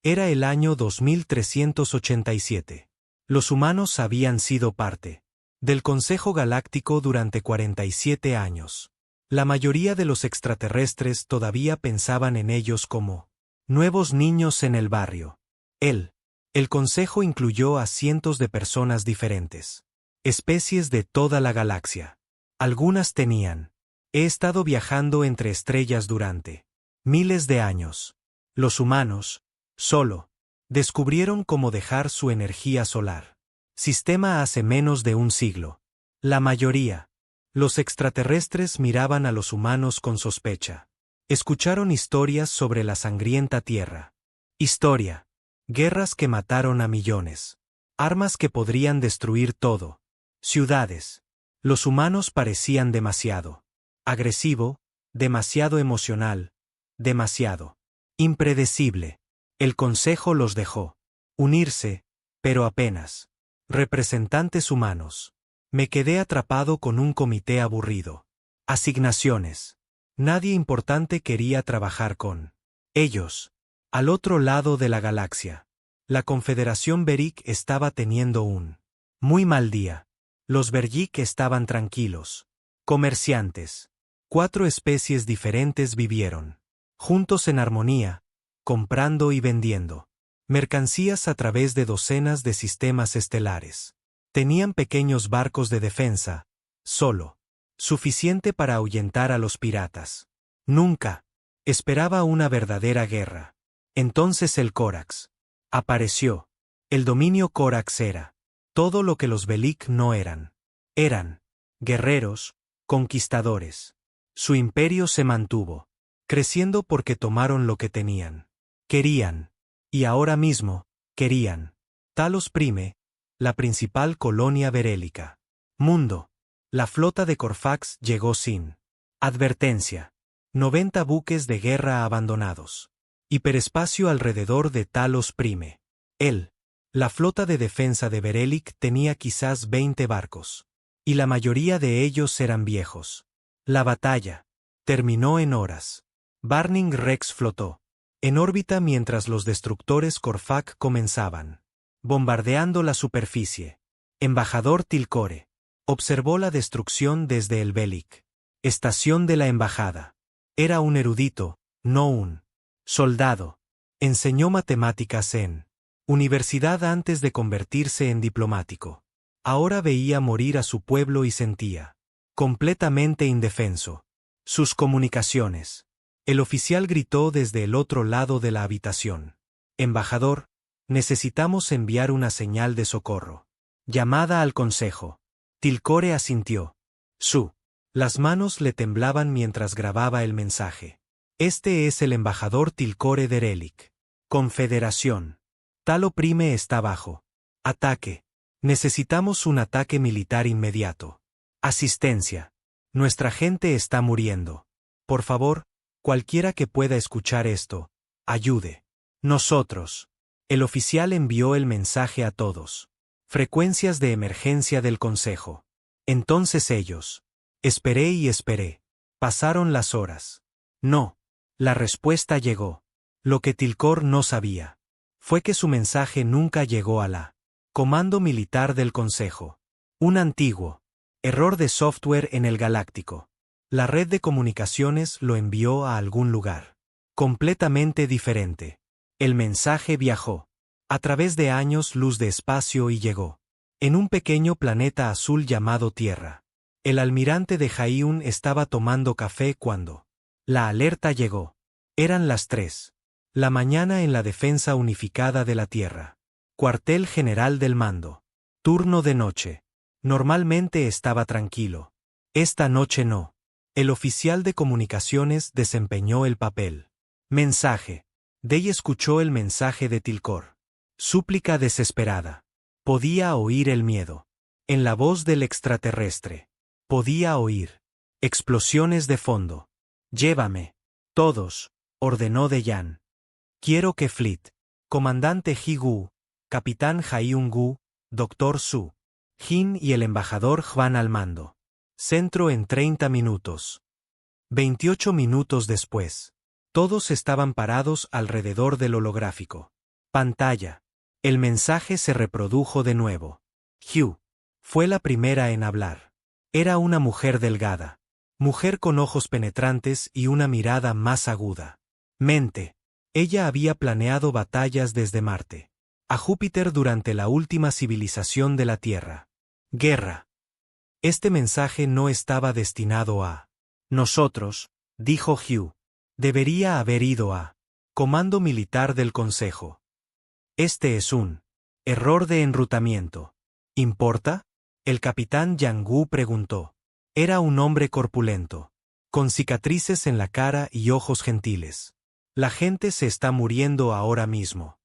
Era el año 2387. Los humanos habían sido parte del Consejo Galáctico durante 47 años. La mayoría de los extraterrestres todavía pensaban en ellos como nuevos niños en el barrio. El Consejo incluyó a cientos de personas diferentes, especies de toda la galaxia. Algunas tenían. He estado viajando entre estrellas durante miles de años. Los humanos, solo, descubrieron cómo dejar su energía solar. Sistema hace menos de un siglo. La mayoría. Los extraterrestres miraban a los humanos con sospecha. Escucharon historias sobre la sangrienta Tierra. Historia. Guerras que mataron a millones. Armas que podrían destruir todo. Ciudades. Los humanos parecían demasiado agresivo, demasiado emocional, demasiado impredecible. El Consejo los dejó unirse, pero apenas. Representantes humanos. Me quedé atrapado con un comité aburrido. Asignaciones. Nadie importante quería trabajar con ellos. Al otro lado de la galaxia. La Confederación Beric estaba teniendo un muy mal día. Los Bergic estaban tranquilos. Comerciantes. 4 especies diferentes vivieron juntos en armonía, comprando y vendiendo mercancías a través de docenas de sistemas estelares. Tenían pequeños barcos de defensa, solo suficiente para ahuyentar a los piratas. Nunca esperaba una verdadera guerra. Entonces el Corax apareció. El dominio Corax era todo lo que los Belic no eran. Eran guerreros, conquistadores. Su imperio se mantuvo creciendo porque tomaron lo que tenían. Querían. Y ahora mismo, querían. Talos Prime, la principal colonia berélica. Mundo. La flota de Corfax llegó sin advertencia. 90 buques de guerra abandonados. Hiperespacio alrededor de Talos Prime. La flota de defensa de Berelic tenía quizás 20 barcos. Y la mayoría de ellos eran viejos. La batalla terminó en horas. Burning Rex flotó en órbita mientras los destructores Corfac comenzaban bombardeando la superficie. Embajador Tilcore observó la destrucción desde el Belic. Estación de la embajada. Era un erudito, no un soldado. Enseñó matemáticas en universidad antes de convertirse en diplomático. Ahora veía morir a su pueblo y sentía completamente indefenso. Sus comunicaciones. El oficial gritó desde el otro lado de la habitación. Embajador, necesitamos enviar una señal de socorro. Llamada al consejo. Tilcore asintió. Las manos le temblaban mientras grababa el mensaje. Este es el embajador Tilcore de Relic. Confederación. Talo Prime está bajo ataque. Necesitamos un ataque militar inmediato. Asistencia. Nuestra gente está muriendo. Por favor, cualquiera que pueda escuchar esto, ayude. Nosotros. El oficial envió el mensaje a todos. Frecuencias de emergencia del consejo. Entonces ellos. Esperé y esperé. Pasaron las horas. No. La respuesta llegó. Lo que Tilcor no sabía fue que su mensaje nunca llegó a la Comando Militar del Consejo. Un antiguo error de software en el Galáctico. La red de comunicaciones lo envió a algún lugar completamente diferente. El mensaje viajó a través de años luz de espacio y llegó en un pequeño planeta azul llamado Tierra. El almirante de Jaiun estaba tomando café cuando la alerta llegó. Eran las 3 la mañana en la Defensa Unificada de la Tierra. Cuartel General del Mando. Turno de noche. Normalmente estaba tranquilo. Esta noche no. El oficial de comunicaciones desempeñó el papel. Mensaje. Dey escuchó el mensaje de Tilcor. Súplica desesperada. Podía oír el miedo. En la voz del extraterrestre. Podía oír explosiones de fondo. Llévame. Todos, ordenó Deyan. Quiero que Fleet, comandante Higu, capitán Jaiun-gu, Dr. Su, Jin y el embajador Juan al mando. Centro en 30 minutos. 28 minutos después. Todos estaban parados alrededor del holográfico. Pantalla. El mensaje se reprodujo de nuevo. Hugh. Fue la primera en hablar. Era una mujer delgada. Mujer con ojos penetrantes y una mirada más aguda. Mente. Ella había planeado batallas desde Marte a Júpiter durante la última civilización de la Tierra. Guerra. Este mensaje no estaba destinado a nosotros, dijo Hugh. Debería haber ido a Comando Militar del Consejo. Este es un error de enrutamiento. ¿Importa? El capitán Yang Gu preguntó. Era un hombre corpulento, con cicatrices en la cara y ojos gentiles. La gente se está muriendo ahora mismo.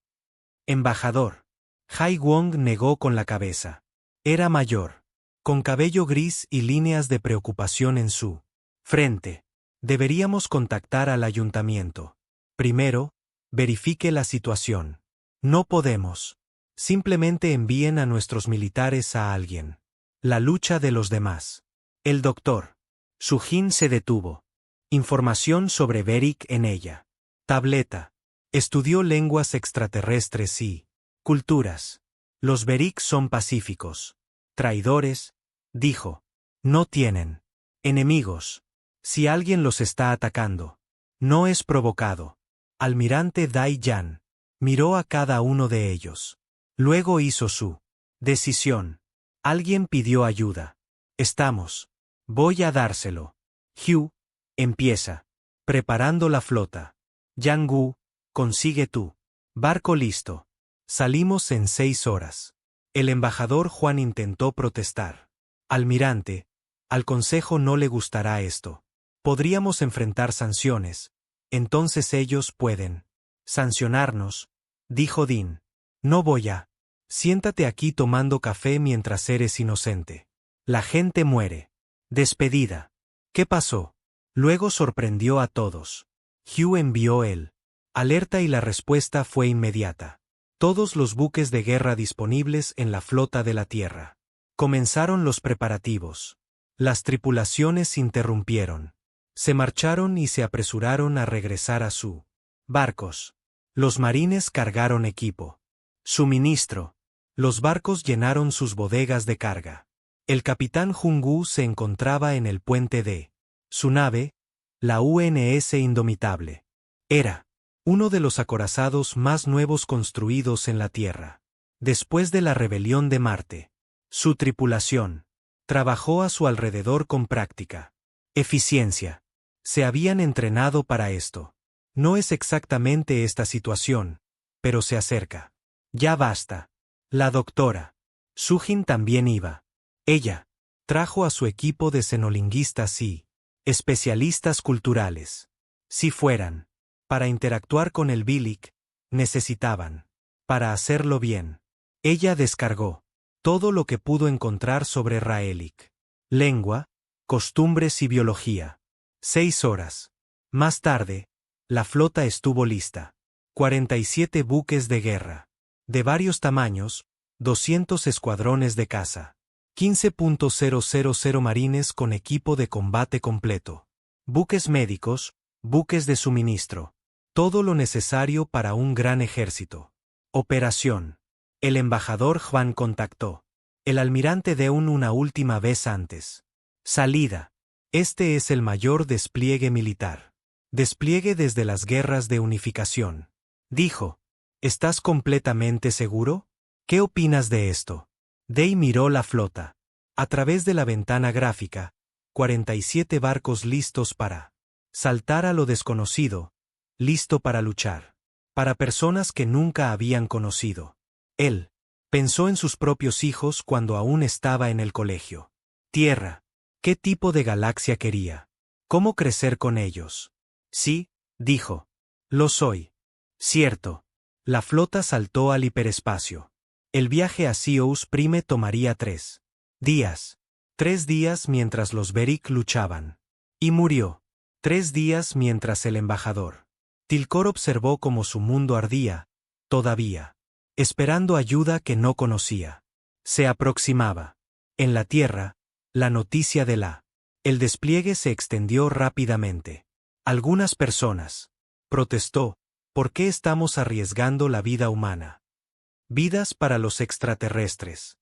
Embajador. Hai Wong negó con la cabeza. Era mayor, con cabello gris y líneas de preocupación en su frente. Deberíamos contactar al ayuntamiento. Primero, verifique la situación. No podemos. Simplemente envíen a nuestros militares a alguien. La lucha de los demás. El doctor. Sujin se detuvo. Información sobre Beric en ella. Tableta. Estudió lenguas extraterrestres y culturas. Los Beric son pacíficos. Traidores, dijo. No tienen enemigos. Si alguien los está atacando, no es provocado. Almirante Dai Yan miró a cada uno de ellos. Luego hizo su decisión. Alguien pidió ayuda. Estamos. Voy a dárselo. Hugh, empieza. Preparando la flota. Yang Gu, consigue tú. Barco listo. Salimos en 6 horas. El embajador Juan intentó protestar. Almirante, al Consejo no le gustará esto. Podríamos enfrentar sanciones. Entonces ellos pueden sancionarnos, dijo Dean. No voy a. Siéntate aquí tomando café mientras eres inocente. La gente muere. Despedida. ¿Qué pasó? Luego sorprendió a todos. Hugh envió el alerta y la respuesta fue inmediata. Todos los buques de guerra disponibles en la flota de la Tierra. Comenzaron los preparativos. Las tripulaciones interrumpieron. Se marcharon y se apresuraron a regresar a sus barcos. Los marines cargaron equipo. Suministro. Los barcos llenaron sus bodegas de carga. El capitán Jungu se encontraba en el puente de su nave, la UNS Indomitable. Era uno de los acorazados más nuevos construidos en la Tierra. Después de la rebelión de Marte, su tripulación trabajó a su alrededor con práctica. Eficiencia. Se habían entrenado para esto. No es exactamente esta situación, pero se acerca. Ya basta. La doctora Sujin también iba. Ella trajo a su equipo de senolinguistas y especialistas culturales. Si fueran para interactuar con el Bilic, necesitaban para hacerlo bien. Ella descargó todo lo que pudo encontrar sobre Raelic. Lengua, costumbres y biología. 6 horas. Más tarde, la flota estuvo lista. 47 buques de guerra. De varios tamaños, 200 escuadrones de caza. 15.000 marines con equipo de combate completo. Buques médicos, buques de suministro. Todo lo necesario para un gran ejército. Operación. El embajador Juan contactó el almirante Deun una última vez antes. Salida. Este es el mayor despliegue militar. Despliegue desde las guerras de unificación. Dijo. ¿Estás completamente seguro? ¿Qué opinas de esto? Day miró la flota. A través de la ventana gráfica, 47 barcos listos para saltar a lo desconocido, listo para luchar. Para personas que nunca habían conocido. Él pensó en sus propios hijos cuando aún estaba en el colegio. Tierra. ¿Qué tipo de galaxia quería? ¿Cómo crecer con ellos? Sí, dijo. Lo soy. Cierto. La flota saltó al hiperespacio. El viaje a Sious Prime tomaría 3 días. 3 días mientras los Beric luchaban. Y murió. 3 días mientras el embajador Tilcor observó cómo su mundo ardía, todavía, esperando ayuda que no conocía. Se aproximaba. En la Tierra, la noticia de el despliegue se extendió rápidamente. Algunas personas protestó ¿Por qué estamos arriesgando la vida humana? Vidas para los extraterrestres.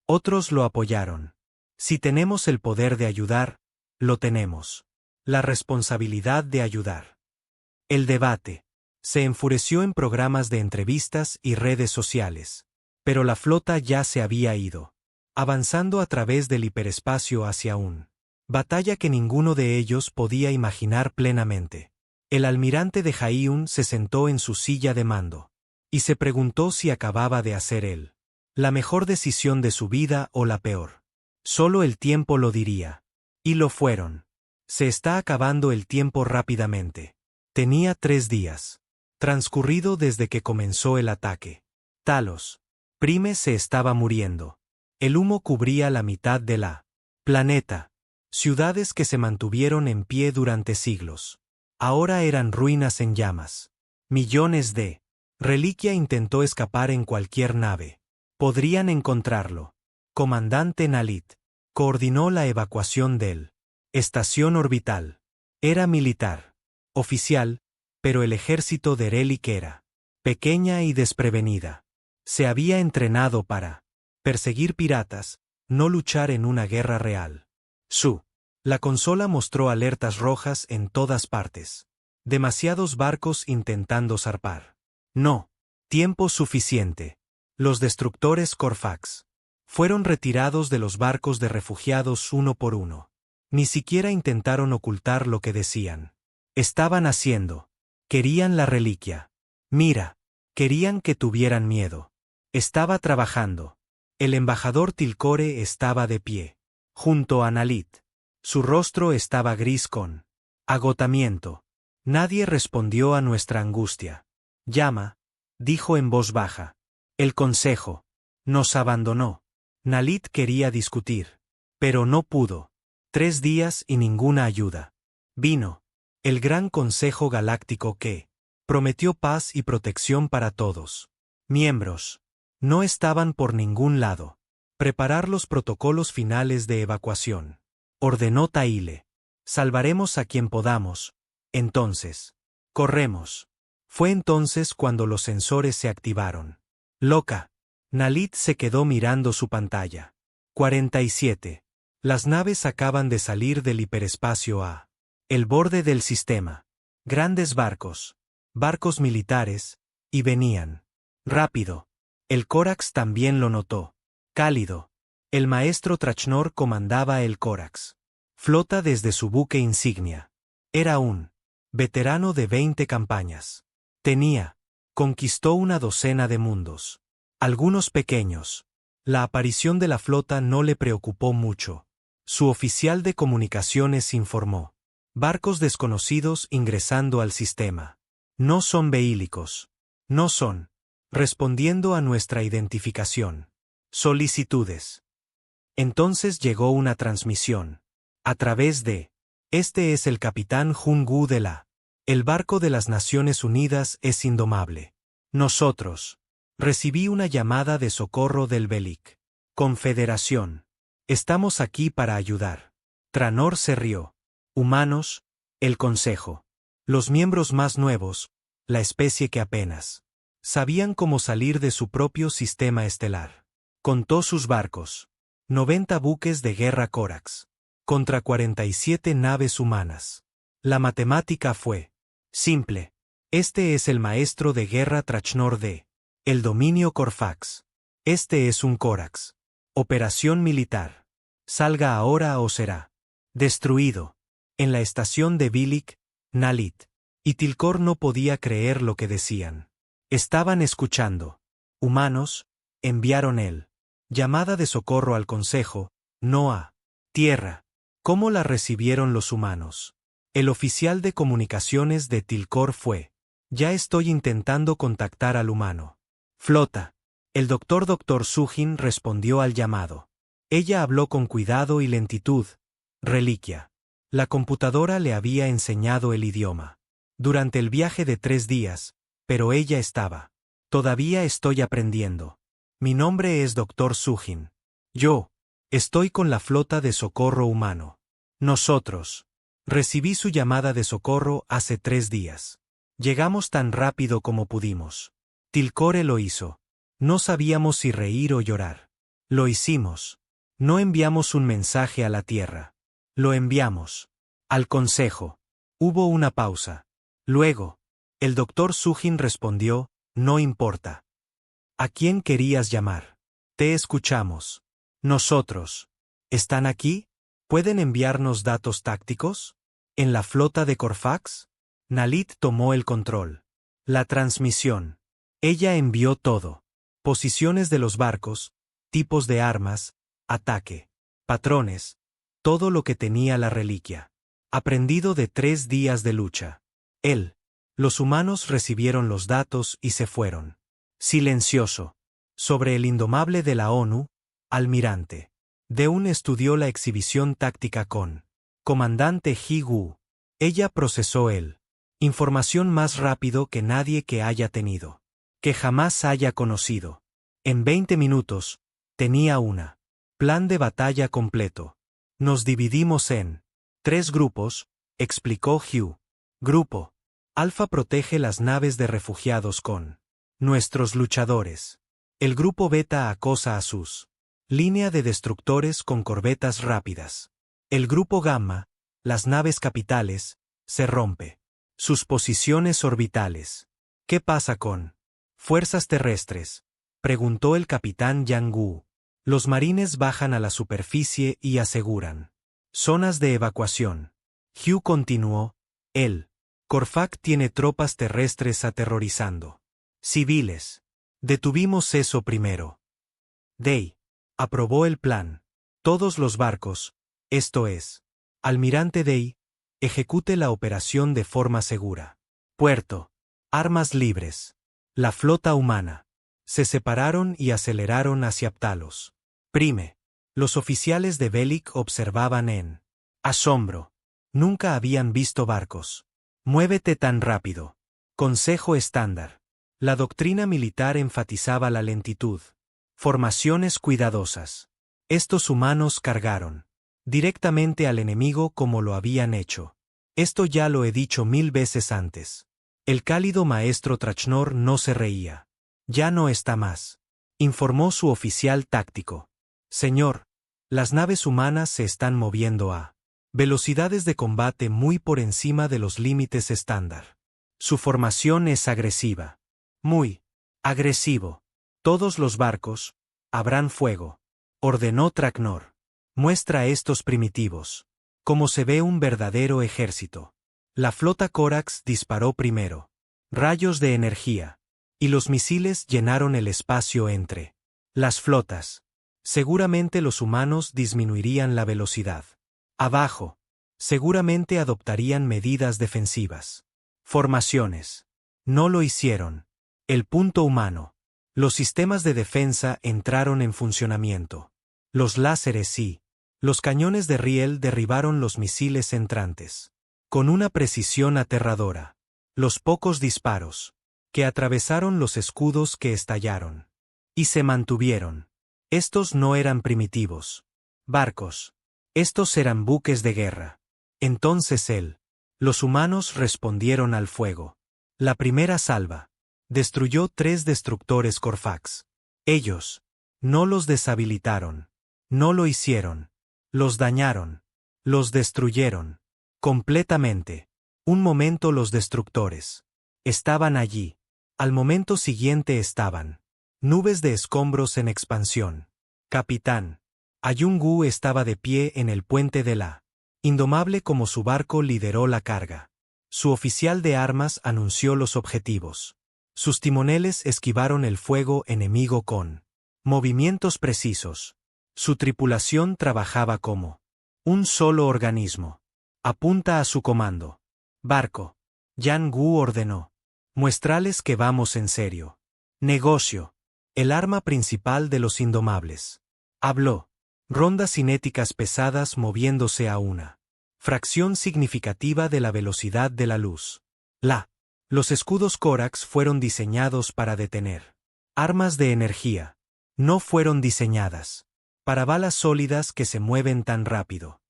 Otros lo apoyaron. Si tenemos el poder de ayudar, lo tenemos. La responsabilidad de ayudar. El debate. Se enfureció en programas de entrevistas y redes sociales. Pero la flota ya se había ido, avanzando a través del hiperespacio hacia un batalla que ninguno de ellos podía imaginar plenamente. El almirante de Jaiun se sentó en su silla de mando. Y se preguntó si acababa de hacer él la mejor decisión de su vida o la peor. Solo el tiempo lo diría. Y lo fueron. Se está acabando el tiempo rápidamente. Tenía 3 días. Transcurrido desde que comenzó el ataque. Talos Prime se estaba muriendo. El humo cubría la mitad de la planeta. Ciudades que se mantuvieron en pie durante siglos. Ahora eran ruinas en llamas. Millones de Reliquia intentó escapar en cualquier nave. Podrían encontrarlo. Comandante Nalit coordinó la evacuación del estación orbital. Era militar. Oficial, pero el ejército de Relic era pequeña y desprevenida. Se había entrenado para perseguir piratas, no luchar en una guerra real. La consola mostró alertas rojas en todas partes. Demasiados barcos intentando zarpar. No. Tiempo suficiente. Los destructores Corfax fueron retirados de los barcos de refugiados uno por uno. Ni siquiera intentaron ocultar lo que decían. Estaban haciendo. Querían la reliquia. Mira. Querían que tuvieran miedo. Estaba trabajando. El embajador Tilcore estaba de pie. Junto a Nalit. Su rostro estaba gris con agotamiento. Nadie respondió a nuestra angustia. Llama, dijo en voz baja. El consejo nos abandonó. Nalit quería discutir. Pero no pudo. 3 días y ninguna ayuda. Vino. El gran consejo galáctico que prometió paz y protección para todos. Miembros. No estaban por ningún lado. Preparar los protocolos finales de evacuación. Ordenó Taile. Salvaremos a quien podamos. Entonces. Corremos. Fue entonces cuando los sensores se activaron. Loca. Nalit se quedó mirando su pantalla. 47. Las naves acaban de salir del hiperespacio a el borde del sistema. Grandes barcos. Barcos militares. Y venían. Rápido. El Corax también lo notó. Cálido. El maestro Trachnor comandaba el Corax. Flota desde su buque insignia. Era un veterano de 20 campañas. Conquistó una docena de mundos. Algunos pequeños. La aparición de la flota no le preocupó mucho. Su oficial de comunicaciones informó. Barcos desconocidos ingresando al sistema. No son veílicos. No son. Respondiendo a nuestra identificación. Solicitudes. Entonces llegó una transmisión. A través de. Este es el capitán Jun-Gu de la. El barco de las Naciones Unidas es indomable. Nosotros. Recibí una llamada de socorro del Belic. Confederación. Estamos aquí para ayudar. Tranor se rió. Humanos. El Consejo. Los miembros más nuevos. La especie que apenas sabían cómo salir de su propio sistema estelar. Contó sus barcos. 90 buques de guerra Corax. Contra 47 naves humanas. La matemática fue simple. Este es el maestro de guerra Trachnor de el dominio Corfax. Este es un Corax. Operación militar. Salga ahora o será destruido. En la estación de Bilic, Nalit y Tilcor no podía creer lo que decían. Estaban escuchando. Humanos, enviaron el llamada de socorro al Consejo, no a tierra. ¿Cómo la recibieron los humanos? El oficial de comunicaciones de Tilcor fue. Ya estoy intentando contactar al humano. Flota. El Dr. Sujin respondió al llamado. Ella habló con cuidado y lentitud. Reliquia. La computadora le había enseñado el idioma. Durante el viaje de 3 días, pero ella estaba. Todavía estoy aprendiendo. Mi nombre es Dr. Sujin. Yo. Estoy con la flota de socorro humano. Nosotros. Recibí su llamada de socorro hace 3 días. Llegamos tan rápido como pudimos. Tilcore lo hizo. No sabíamos si reír o llorar. Lo hicimos. No enviamos un mensaje a la Tierra. Lo enviamos. Al Consejo. Hubo una pausa. Luego, el doctor Sujin respondió, no importa. ¿A quién querías llamar? Te escuchamos. Nosotros. ¿Están aquí? ¿Pueden enviarnos datos tácticos? ¿En la flota de Corfax? Nalit tomó el control. La transmisión. Ella envió todo. Posiciones de los barcos, tipos de armas, ataque, patrones, todo lo que tenía la reliquia. Aprendido de 3 días de lucha. Los humanos recibieron los datos y se fueron. Silencioso. Sobre el indomable de la ONU, almirante. Deun estudió la exhibición táctica con comandante Ji-Gu. Ella procesó información más rápido que nadie que haya tenido. Que jamás haya conocido. En 20 minutos, tenía plan de batalla completo. Nos dividimos en 3 grupos, explicó Hugh. Grupo Alfa protege las naves de refugiados con nuestros luchadores. El grupo Beta acosa a sus línea de destructores con corbetas rápidas. El grupo Gamma, las naves capitales, se rompe. Sus posiciones orbitales. ¿Qué pasa con fuerzas terrestres? Preguntó el capitán Yang Gu. Los marines bajan a la superficie y aseguran zonas de evacuación. Hugh continuó. Corfac tiene tropas terrestres aterrorizando civiles. Detuvimos eso primero. Day aprobó el plan. Todos los barcos, esto es, Almirante Day, ejecute la operación de forma segura. Puerto. Armas libres. La flota humana. Se separaron y aceleraron hacia Ptalos. Prime. Los oficiales de Bellic observaban en asombro. Nunca habían visto barcos. Muévete tan rápido. Consejo estándar. La doctrina militar enfatizaba la lentitud. Formaciones cuidadosas. Estos humanos cargaron directamente al enemigo como lo habían hecho. Esto ya lo he dicho 1000 veces antes. El cálido maestro Trachnor no se reía. Ya no está más. Informó su oficial táctico. Señor, las naves humanas se están moviendo a velocidades de combate muy por encima de los límites estándar. Su formación es agresiva. Muy agresivo. Todos los barcos abran fuego. Ordenó Trachnor. Muestra estos primitivos. Como se ve un verdadero ejército. La flota Corax disparó primero. Rayos de energía. Y los misiles llenaron el espacio entre las flotas. Seguramente los humanos disminuirían la velocidad. Abajo. Seguramente adoptarían medidas defensivas. Formaciones. No lo hicieron. El punto humano. Los sistemas de defensa entraron en funcionamiento. Los láseres y los cañones de riel derribaron los misiles entrantes. Con una precisión aterradora. Los pocos disparos que atravesaron los escudos que estallaron. Y se mantuvieron. Estos no eran primitivos barcos. Estos eran buques de guerra. Entonces los humanos respondieron al fuego. La primera salva destruyó 3 destructores Corfax. Ellos no los deshabilitaron. No lo hicieron. Los dañaron. Los destruyeron. Completamente. Un momento los destructores estaban allí. Al momento siguiente estaban nubes de escombros en expansión. Capitán. Ayun-Gu estaba de pie en el puente de la indomable como su barco lideró la carga. Su oficial de armas anunció los objetivos. Sus timoneles esquivaron el fuego enemigo con movimientos precisos. Su tripulación trabajaba como un solo organismo. Apunta a su comando. Barco. Yang-Gu ordenó. Muestrales que vamos en serio. Negocio. El arma principal de los indomables. Habló. Rondas cinéticas pesadas moviéndose a una fracción significativa de la velocidad de la luz. Los escudos Corax fueron diseñados para detener armas de energía. No fueron diseñadas para balas sólidas que se mueven tan rápido.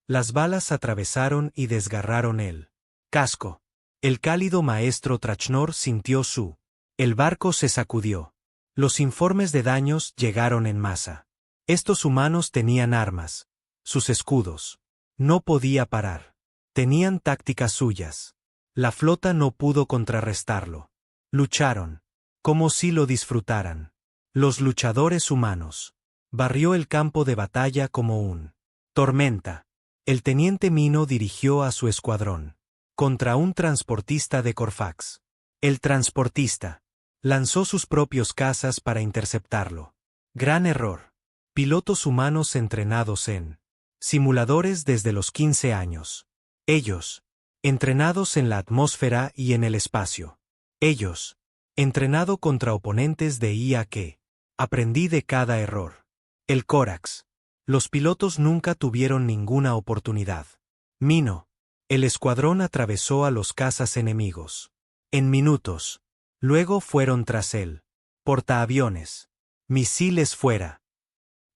Las balas atravesaron y desgarraron el casco. El cálido maestro Trachnor sintió su. El barco se sacudió. Los informes de daños llegaron en masa. Estos humanos tenían armas. Sus escudos. No podía parar. Tenían tácticas suyas. La flota no pudo contrarrestarlo. Lucharon. Como si lo disfrutaran. Los luchadores humanos. Barrió el campo de batalla como un tormenta. El teniente Mino dirigió a su escuadrón. Contra un transportista de Corfax. El transportista. Lanzó sus propios cazas para interceptarlo. Gran error. Pilotos humanos entrenados en simuladores desde los 15 años. Ellos. Entrenados en la atmósfera y en el espacio. Ellos. Entrenado contra oponentes de IA que. Aprendí de cada error. El Corax. Los pilotos nunca tuvieron ninguna oportunidad. Mino. El escuadrón atravesó a los cazas enemigos. En minutos. Luego fueron tras él. Portaaviones. Misiles fuera.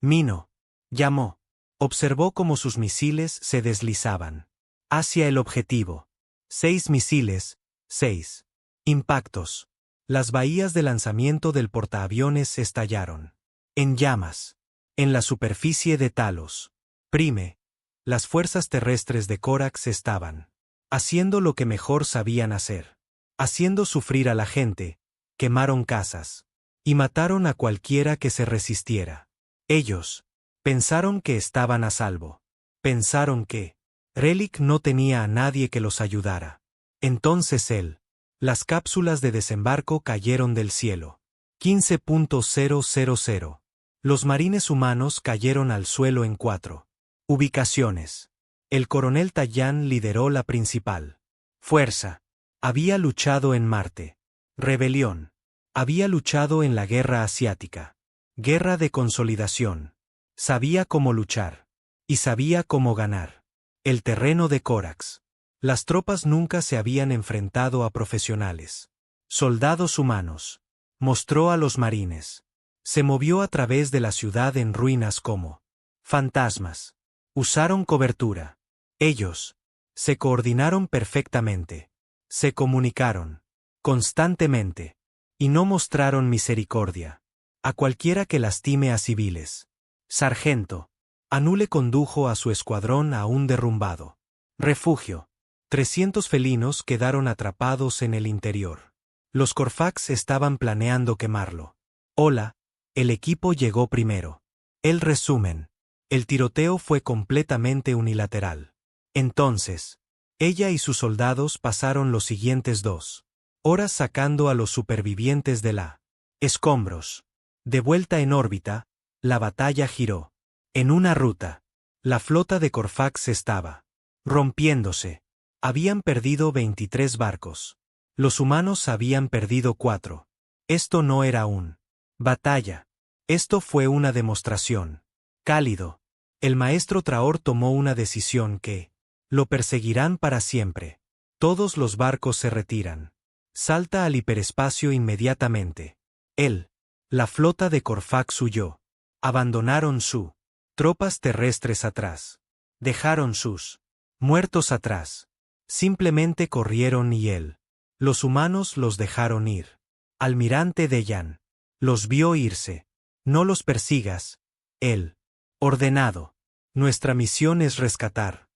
Mino. Llamó. Observó cómo sus misiles se deslizaban. Hacia el objetivo. 6 misiles. 6. Impactos. Las bahías de lanzamiento del portaaviones estallaron. En llamas. En la superficie de Talos. Prime. Las fuerzas terrestres de Corax estaban haciendo lo que mejor sabían hacer. Haciendo sufrir a la gente. Quemaron casas. Y mataron a cualquiera que se resistiera. Ellos. Pensaron que estaban a salvo. Pensaron que Relic no tenía a nadie que los ayudara. Entonces él. Las cápsulas de desembarco cayeron del cielo. 15.000. Los marines humanos cayeron al suelo en 4 ubicaciones. El coronel Tallán lideró la principal. Fuerza. Había luchado en Marte. Rebelión. Había luchado en la guerra asiática. Guerra de consolidación. Sabía cómo luchar. Y sabía cómo ganar. El terreno de Corax. Las tropas nunca se habían enfrentado a profesionales. Soldados humanos. Mostró a los marines. Se movió a través de la ciudad en ruinas como fantasmas. Usaron cobertura. Ellos. Se coordinaron perfectamente. Se comunicaron. Constantemente. Y no mostraron misericordia. A cualquiera que lastime a civiles. Sargento. Anule condujo a su escuadrón a un derrumbado refugio. 300 felinos quedaron atrapados en el interior. Los Corfax estaban planeando quemarlo. Hola, el equipo llegó primero. El resumen. El tiroteo fue completamente unilateral. Entonces, ella y sus soldados pasaron los siguientes 2 horas sacando a los supervivientes de la escombros. De vuelta en órbita, la batalla giró. En una ruta, la flota de Corfax estaba rompiéndose. Habían perdido 23 barcos. Los humanos habían perdido 4. Esto no era un batalla. Esto fue una demostración. Cálido. El maestro Traor tomó una decisión que lo perseguirán para siempre. Todos los barcos se retiran. Salta al hiperespacio inmediatamente. Él. La flota de Corfax huyó. Abandonaron su tropas terrestres atrás. Dejaron sus muertos atrás. Simplemente corrieron y él. Los humanos los dejaron ir. Almirante Dejan. Los vio irse. No los persigas. Él. Ordenado. Nuestra misión es rescatar.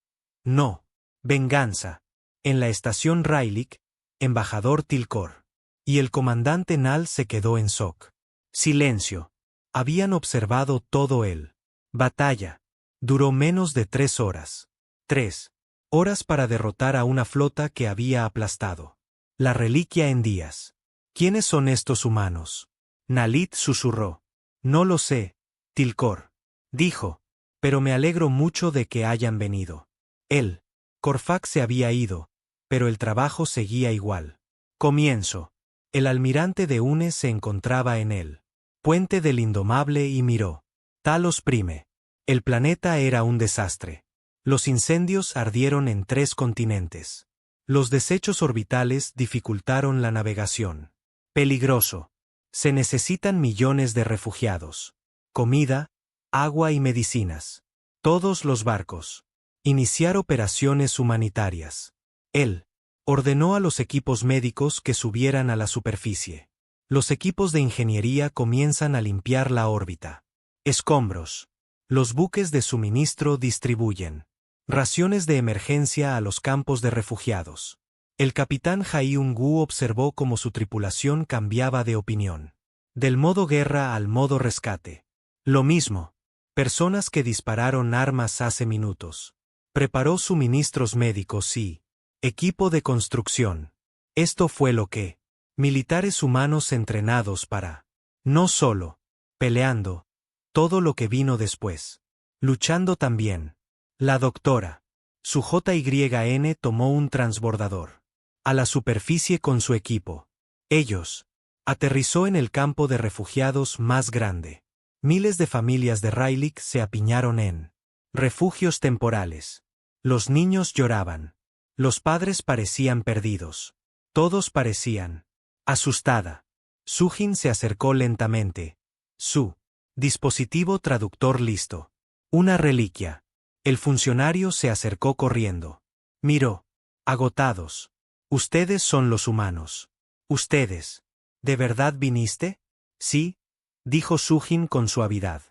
No. Venganza. En la estación Rayleigh, embajador Tilcor. Y el comandante Nal se quedó en shock. Silencio. Habían observado todo el batalla. Duró menos de 3 horas. 3 horas para derrotar a una flota que había aplastado. La reliquia en días. ¿Quiénes son estos humanos? Nalit susurró. No lo sé, Tilcor. Dijo. Pero me alegro mucho de que hayan venido. Él. Corfax se había ido, pero el trabajo seguía igual. Comienzo. El almirante de Une se encontraba en el puente del Indomable y miró. Talos Prime. El planeta era un desastre. Los incendios ardieron en 3 continentes. Los desechos orbitales dificultaron la navegación. Peligroso. Se necesitan millones de refugiados. Comida, agua y medicinas. Todos los barcos. Iniciar operaciones humanitarias. Él. Ordenó a los equipos médicos que subieran a la superficie. Los equipos de ingeniería comienzan a limpiar la órbita. Escombros. Los buques de suministro distribuyen raciones de emergencia a los campos de refugiados. El capitán Jae-un-gu observó cómo su tripulación cambiaba de opinión. Del modo guerra al modo rescate. Lo mismo. Personas que dispararon armas hace minutos. Preparó suministros médicos y equipo de construcción. Esto fue lo que militares humanos entrenados para, no solo peleando, todo lo que vino después. Luchando también. La doctora. Su JYN tomó un transbordador. A la superficie con su equipo. Ellos. Aterrizó en el campo de refugiados más grande. Miles de familias de Rayleigh se apiñaron en refugios temporales. Los niños lloraban. Los padres parecían perdidos. Todos parecían asustada. Sujin se acercó lentamente. Su dispositivo traductor listo. Una reliquia. El funcionario se acercó corriendo. Miró. Agotados. Ustedes son los humanos. Ustedes. ¿De verdad viniste? Sí, dijo Sujin con suavidad.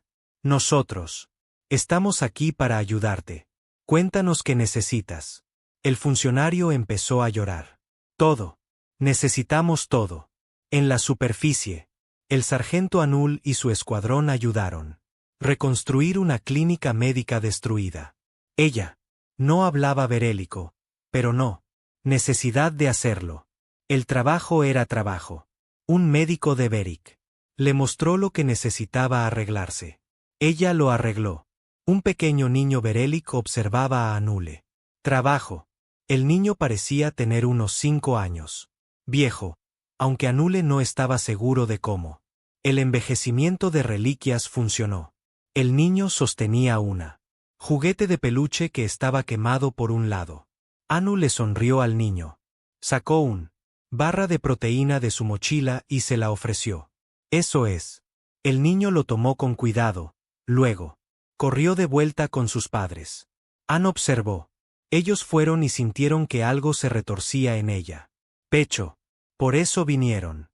Nosotros. Estamos aquí para ayudarte. Cuéntanos qué necesitas. El funcionario empezó a llorar. Todo. Necesitamos todo. En la superficie. El sargento Anul y su escuadrón ayudaron. Reconstruir una clínica médica destruida. Ella. No hablaba berélico. Pero no. Necesidad de hacerlo. El trabajo era trabajo. Un médico de Beric. Le mostró lo que necesitaba arreglarse. Ella lo arregló. Un pequeño niño Berelic observaba a Anule. Trabajo. El niño parecía tener unos 5 años. Viejo. Aunque Anule no estaba seguro de cómo. El envejecimiento de reliquias funcionó. El niño sostenía una juguete de peluche que estaba quemado por un lado. Anu le sonrió al niño. Sacó un barra de proteína de su mochila y se la ofreció. Eso es. El niño lo tomó con cuidado. Luego, corrió de vuelta con sus padres. An observó. Ellos fueron y sintieron que algo se retorcía en ella. Pecho. Por eso vinieron.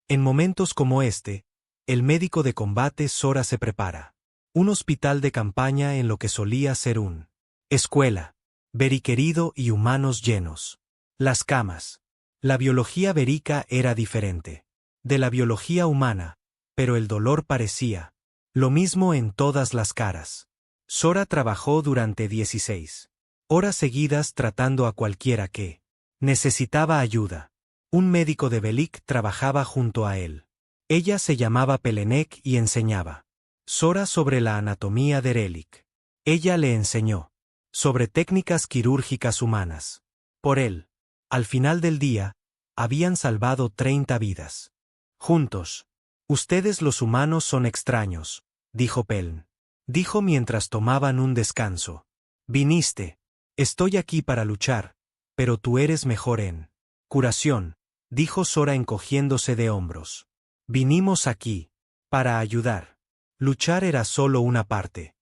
En momentos como este, el médico de combate Sora se prepara. Un hospital de campaña en lo que solía ser un escuela. Beriquerido y humanos llenos. Las camas. La biología berica era diferente de la biología humana, pero el dolor parecía lo mismo en todas las caras. Sora trabajó durante 16 horas seguidas tratando a cualquiera que necesitaba ayuda. Un médico de Belic trabajaba junto a él. Ella se llamaba Pelenek y enseñaba Sora sobre la anatomía de Relic. Ella le enseñó sobre técnicas quirúrgicas humanas. Por él, al final del día, habían salvado 30 vidas. Juntos. Ustedes los humanos son extraños, dijo Peln. Dijo mientras tomaban un descanso. Viniste. Estoy aquí para luchar, pero tú eres mejor en curación, dijo Sora encogiéndose de hombros. Vinimos aquí para ayudar. Luchar era solo una parte.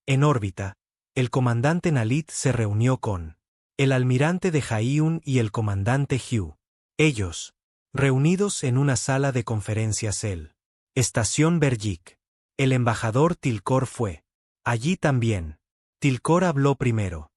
En órbita, el comandante Nalit se reunió con el almirante de Jae-un y el comandante Hugh. Ellos, reunidos en una sala de conferencias Estación Bergic. El embajador Tilcor fue allí también. Tilcor habló primero.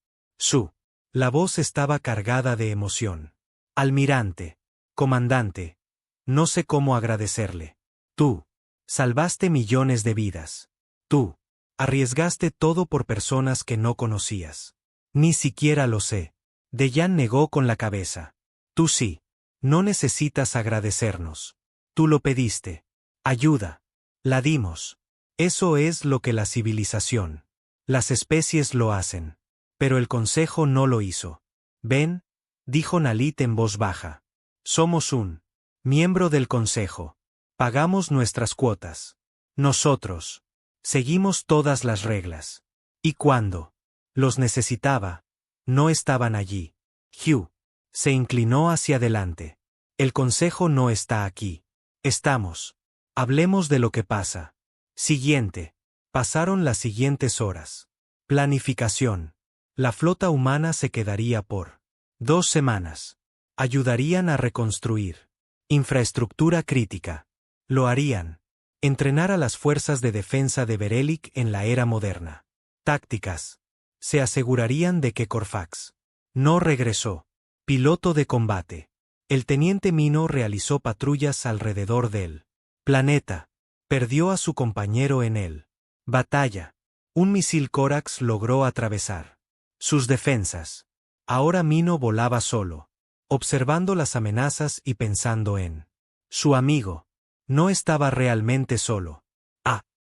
La voz estaba cargada de emoción. Almirante, comandante, no sé cómo agradecerle. Tú salvaste millones de vidas. Tú arriesgaste todo por personas que no conocías. Ni siquiera lo sé. Dejan negó con la cabeza. Tú sí. No necesitas agradecernos. Tú lo pediste. Ayuda. La dimos. Eso es lo que la civilización. Las especies lo hacen. Pero el Consejo no lo hizo. Ven, dijo Nalit en voz baja. Somos un miembro del Consejo. Pagamos nuestras cuotas. Nosotros seguimos todas las reglas. Y cuando los necesitaba, no estaban allí. Hugh se inclinó hacia adelante. El Consejo no está aquí. Estamos. Hablemos de lo que pasa. Siguiente. Pasaron las siguientes horas. Planificación. La flota humana se quedaría por 2 semanas. Ayudarían a reconstruir. Infraestructura crítica. Lo harían. Entrenar a las fuerzas de defensa de Berelik en la era moderna. Tácticas. Se asegurarían de que Corfax no regresó. Piloto de combate. El teniente Mino realizó patrullas alrededor del planeta. Perdió a su compañero en él. Batalla. Un misil Corax logró atravesar sus defensas. Ahora Mino volaba solo, observando las amenazas y pensando en su amigo. No estaba realmente solo.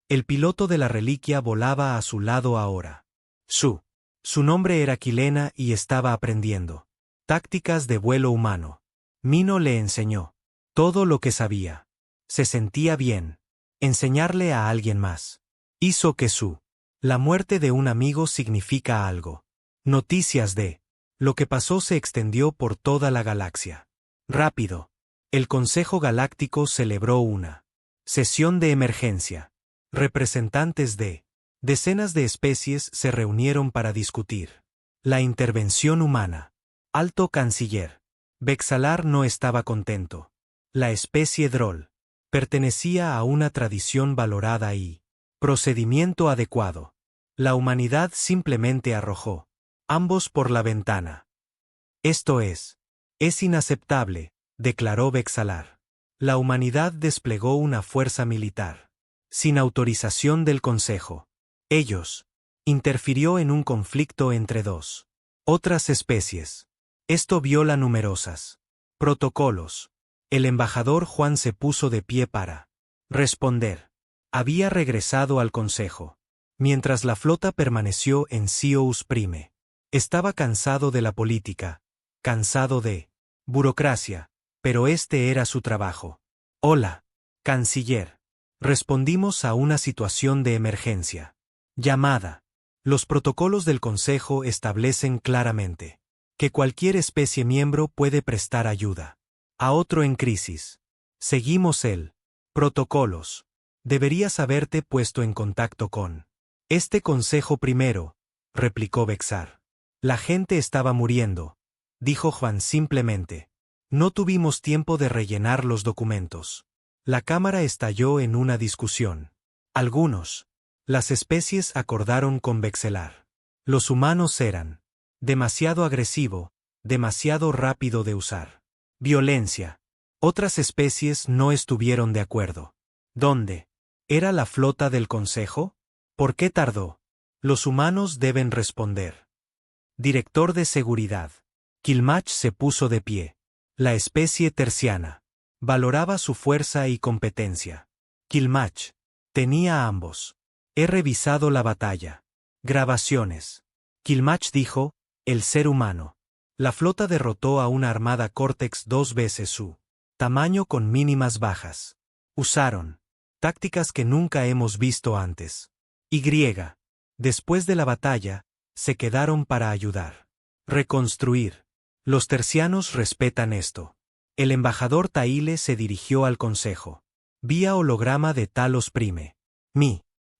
El piloto de la reliquia volaba a su lado ahora. Su nombre era Quilena y estaba aprendiendo tácticas de vuelo humano. Mino le enseñó todo lo que sabía. Se sentía bien. Enseñarle a alguien más hizo que la muerte de un amigo significa algo. Noticias de lo que pasó se extendió por toda la galaxia. Rápido. El Consejo Galáctico celebró una sesión de emergencia. Representantes de decenas de especies se reunieron para discutir la intervención humana. Alto Canciller. Vexalar no estaba contento. La especie Droll pertenecía a una tradición valorada y procedimiento adecuado. La humanidad simplemente arrojó ambos por la ventana. Esto es inaceptable, declaró Vexalar. La humanidad desplegó una fuerza militar sin autorización del Consejo. Ellos interfirió en un conflicto entre dos otras especies. Esto viola numerosos protocolos. El embajador Juan se puso de pie para responder. Había regresado al Consejo. Mientras la flota permaneció en Sious Prime. Estaba cansado de la política, cansado de burocracia, pero este era su trabajo. Hola, canciller. Respondimos a una situación de emergencia. Llamada. Los protocolos del Consejo establecen claramente que cualquier especie miembro puede prestar ayuda a otro en crisis. Seguimos el protocolos. Deberías haberte puesto en contacto con este consejo primero, replicó Vexar. La gente estaba muriendo, dijo Juan simplemente. No tuvimos tiempo de rellenar los documentos. La Cámara estalló en una discusión. Las especies acordaron con Vexelar. Los humanos eran demasiado agresivo, demasiado rápido de usar. Violencia. Otras especies no estuvieron de acuerdo. ¿Dónde? ¿Era la flota del Consejo? ¿Por qué tardó? Los humanos deben responder. Director de Seguridad. Kilmach se puso de pie. La especie terciana valoraba su fuerza y competencia. Kilmach tenía a ambos. He revisado la batalla. Grabaciones. Kilmach dijo, el ser humano. La flota derrotó a una armada Cortex 2 veces su tamaño con mínimas bajas. Usaron tácticas que nunca hemos visto antes. Y. Después de la batalla, se quedaron para ayudar. Reconstruir. Los tercianos respetan esto. El embajador Taile se dirigió al consejo. Vía holograma de Talos Prime.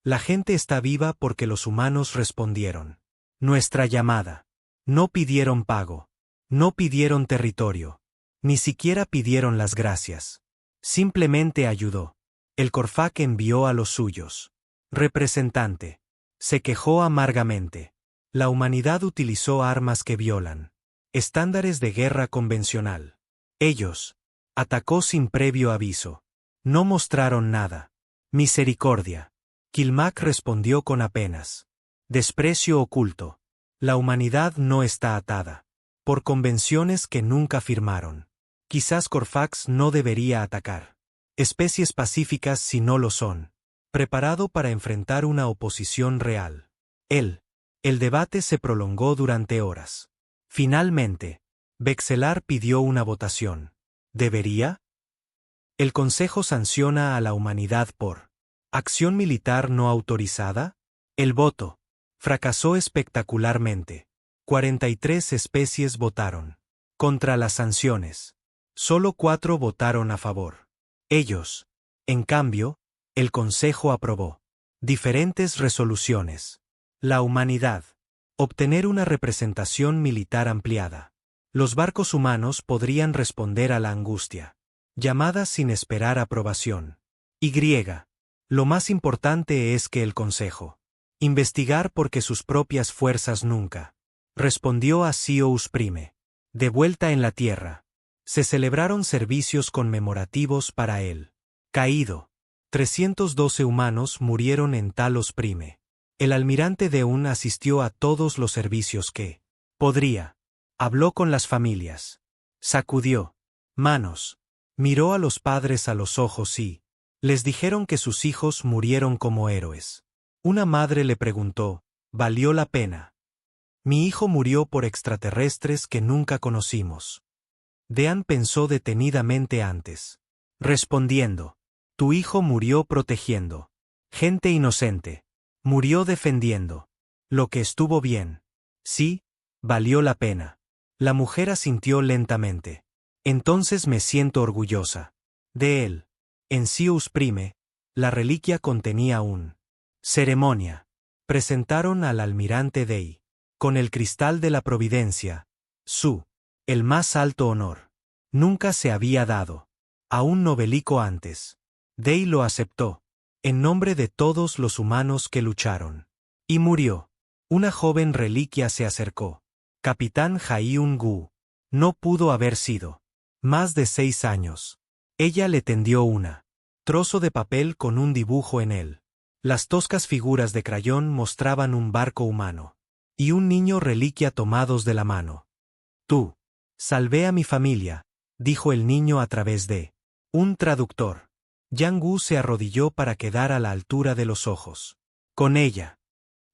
La gente está viva porque los humanos respondieron. Nuestra llamada. No pidieron pago. No pidieron territorio. Ni siquiera pidieron las gracias. Simplemente ayudó. El Corfac envió a los suyos. Representante. Se quejó amargamente. La humanidad utilizó armas que violan estándares de guerra convencional. Ellos atacó sin previo aviso. No mostraron nada. Misericordia. Kilmach respondió con apenas desprecio oculto. La humanidad no está atada por convenciones que nunca firmaron. Quizás Corfax no debería atacar especies pacíficas si no lo son. Preparado para enfrentar una oposición real. El debate se prolongó durante horas. Finalmente, Vexelar pidió una votación. ¿Debería? ¿El Consejo sanciona a la humanidad por acción militar no autorizada? El voto fracasó espectacularmente. 43 especies votaron contra las sanciones. Solo 4 votaron a favor. Ellos, en cambio, el Consejo aprobó diferentes resoluciones. La humanidad. Obtener una representación militar ampliada. Los barcos humanos podrían responder a la angustia. Llamadas sin esperar aprobación. Y. Lo más importante es que el Consejo. Investigar porque sus propias fuerzas nunca. Respondió a Zeus Prime. De vuelta en la Tierra. Se celebraron servicios conmemorativos para él. Caído. 312 humanos murieron en Talos Prime. El almirante Deun asistió a todos los servicios que podría. Habló con las familias. Sacudió manos. Miró a los padres a los ojos y les dijeron que sus hijos murieron como héroes. Una madre le preguntó, ¿valió la pena? Mi hijo murió por extraterrestres que nunca conocimos. Dean pensó detenidamente antes. Respondiendo, tu hijo murió protegiendo. Gente inocente. Murió defendiendo. Lo que estuvo bien. Sí, valió la pena. La mujer asintió lentamente. Entonces me siento orgullosa. De él. En Zeus Prime, la reliquia contenía un ceremonia. Presentaron al almirante Dei. Con el cristal de la providencia. El más alto honor. Nunca se había dado. A un novelico antes. Dei lo aceptó. En nombre de todos los humanos que lucharon. Y murió. Una joven reliquia se acercó. Capitán Jaiun-gu. No pudo haber sido. Más de 6 años. Ella le tendió una trozo de papel con un dibujo en él. Las toscas figuras de crayón mostraban un barco humano. Y un niño reliquia tomados de la mano. Tú. Salvé a mi familia, dijo el niño a través de un traductor. Yang Gu se arrodilló para quedar a la altura de los ojos. Con ella.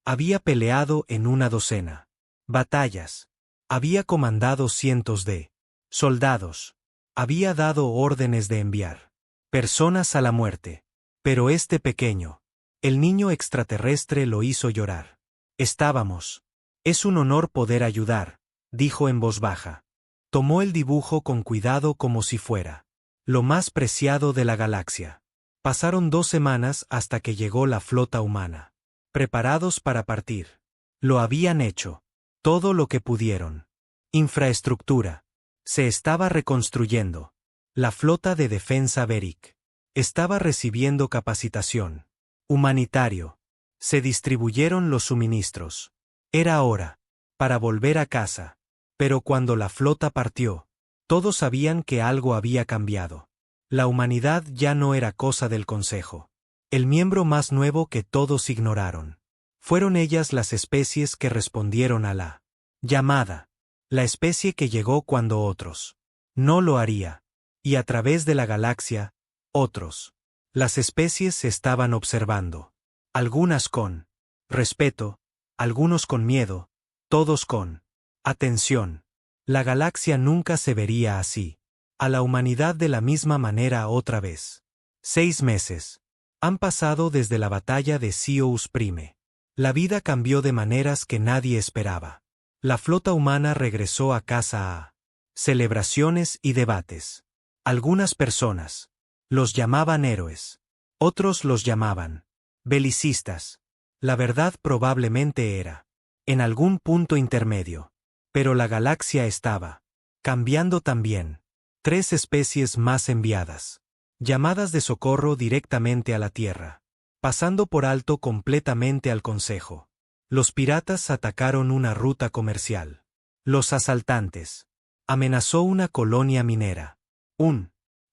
Había peleado en una docena. Batallas. Había comandado cientos de soldados. Había dado órdenes de enviar personas a la muerte. Pero este pequeño, el niño extraterrestre lo hizo llorar. Estábamos. Es un honor poder ayudar, dijo en voz baja. Tomó el dibujo con cuidado como si fuera lo más preciado de la galaxia. Pasaron 2 semanas hasta que llegó la flota humana. Preparados para partir. Lo habían hecho. Todo lo que pudieron. Infraestructura. Se estaba reconstruyendo. La flota de defensa Beric. Estaba recibiendo capacitación. Humanitario. Se distribuyeron los suministros. Era hora. Para volver a casa. Pero cuando la flota partió, todos sabían que algo había cambiado. La humanidad ya no era cosa del Consejo. El miembro más nuevo que todos ignoraron. Fueron ellas las especies que respondieron a la llamada. La especie que llegó cuando otros no lo haría. Y a través de la galaxia, otros. Las especies se estaban observando. Algunas con respeto, algunos con miedo, todos con atención. La galaxia nunca se vería así. A la humanidad de la misma manera otra vez. 6 meses. Han pasado desde la batalla de Zeus Prime. La vida cambió de maneras que nadie esperaba. La flota humana regresó a casa a celebraciones y debates. Algunas personas los llamaban héroes. Otros los llamaban belicistas. La verdad probablemente era en algún punto intermedio. Pero la galaxia estaba cambiando también. 3 especies más enviadas. Llamadas de socorro directamente a la Tierra. Pasando por alto completamente al Consejo. Los piratas atacaron una ruta comercial. Los asaltantes. Amenazó una colonia minera.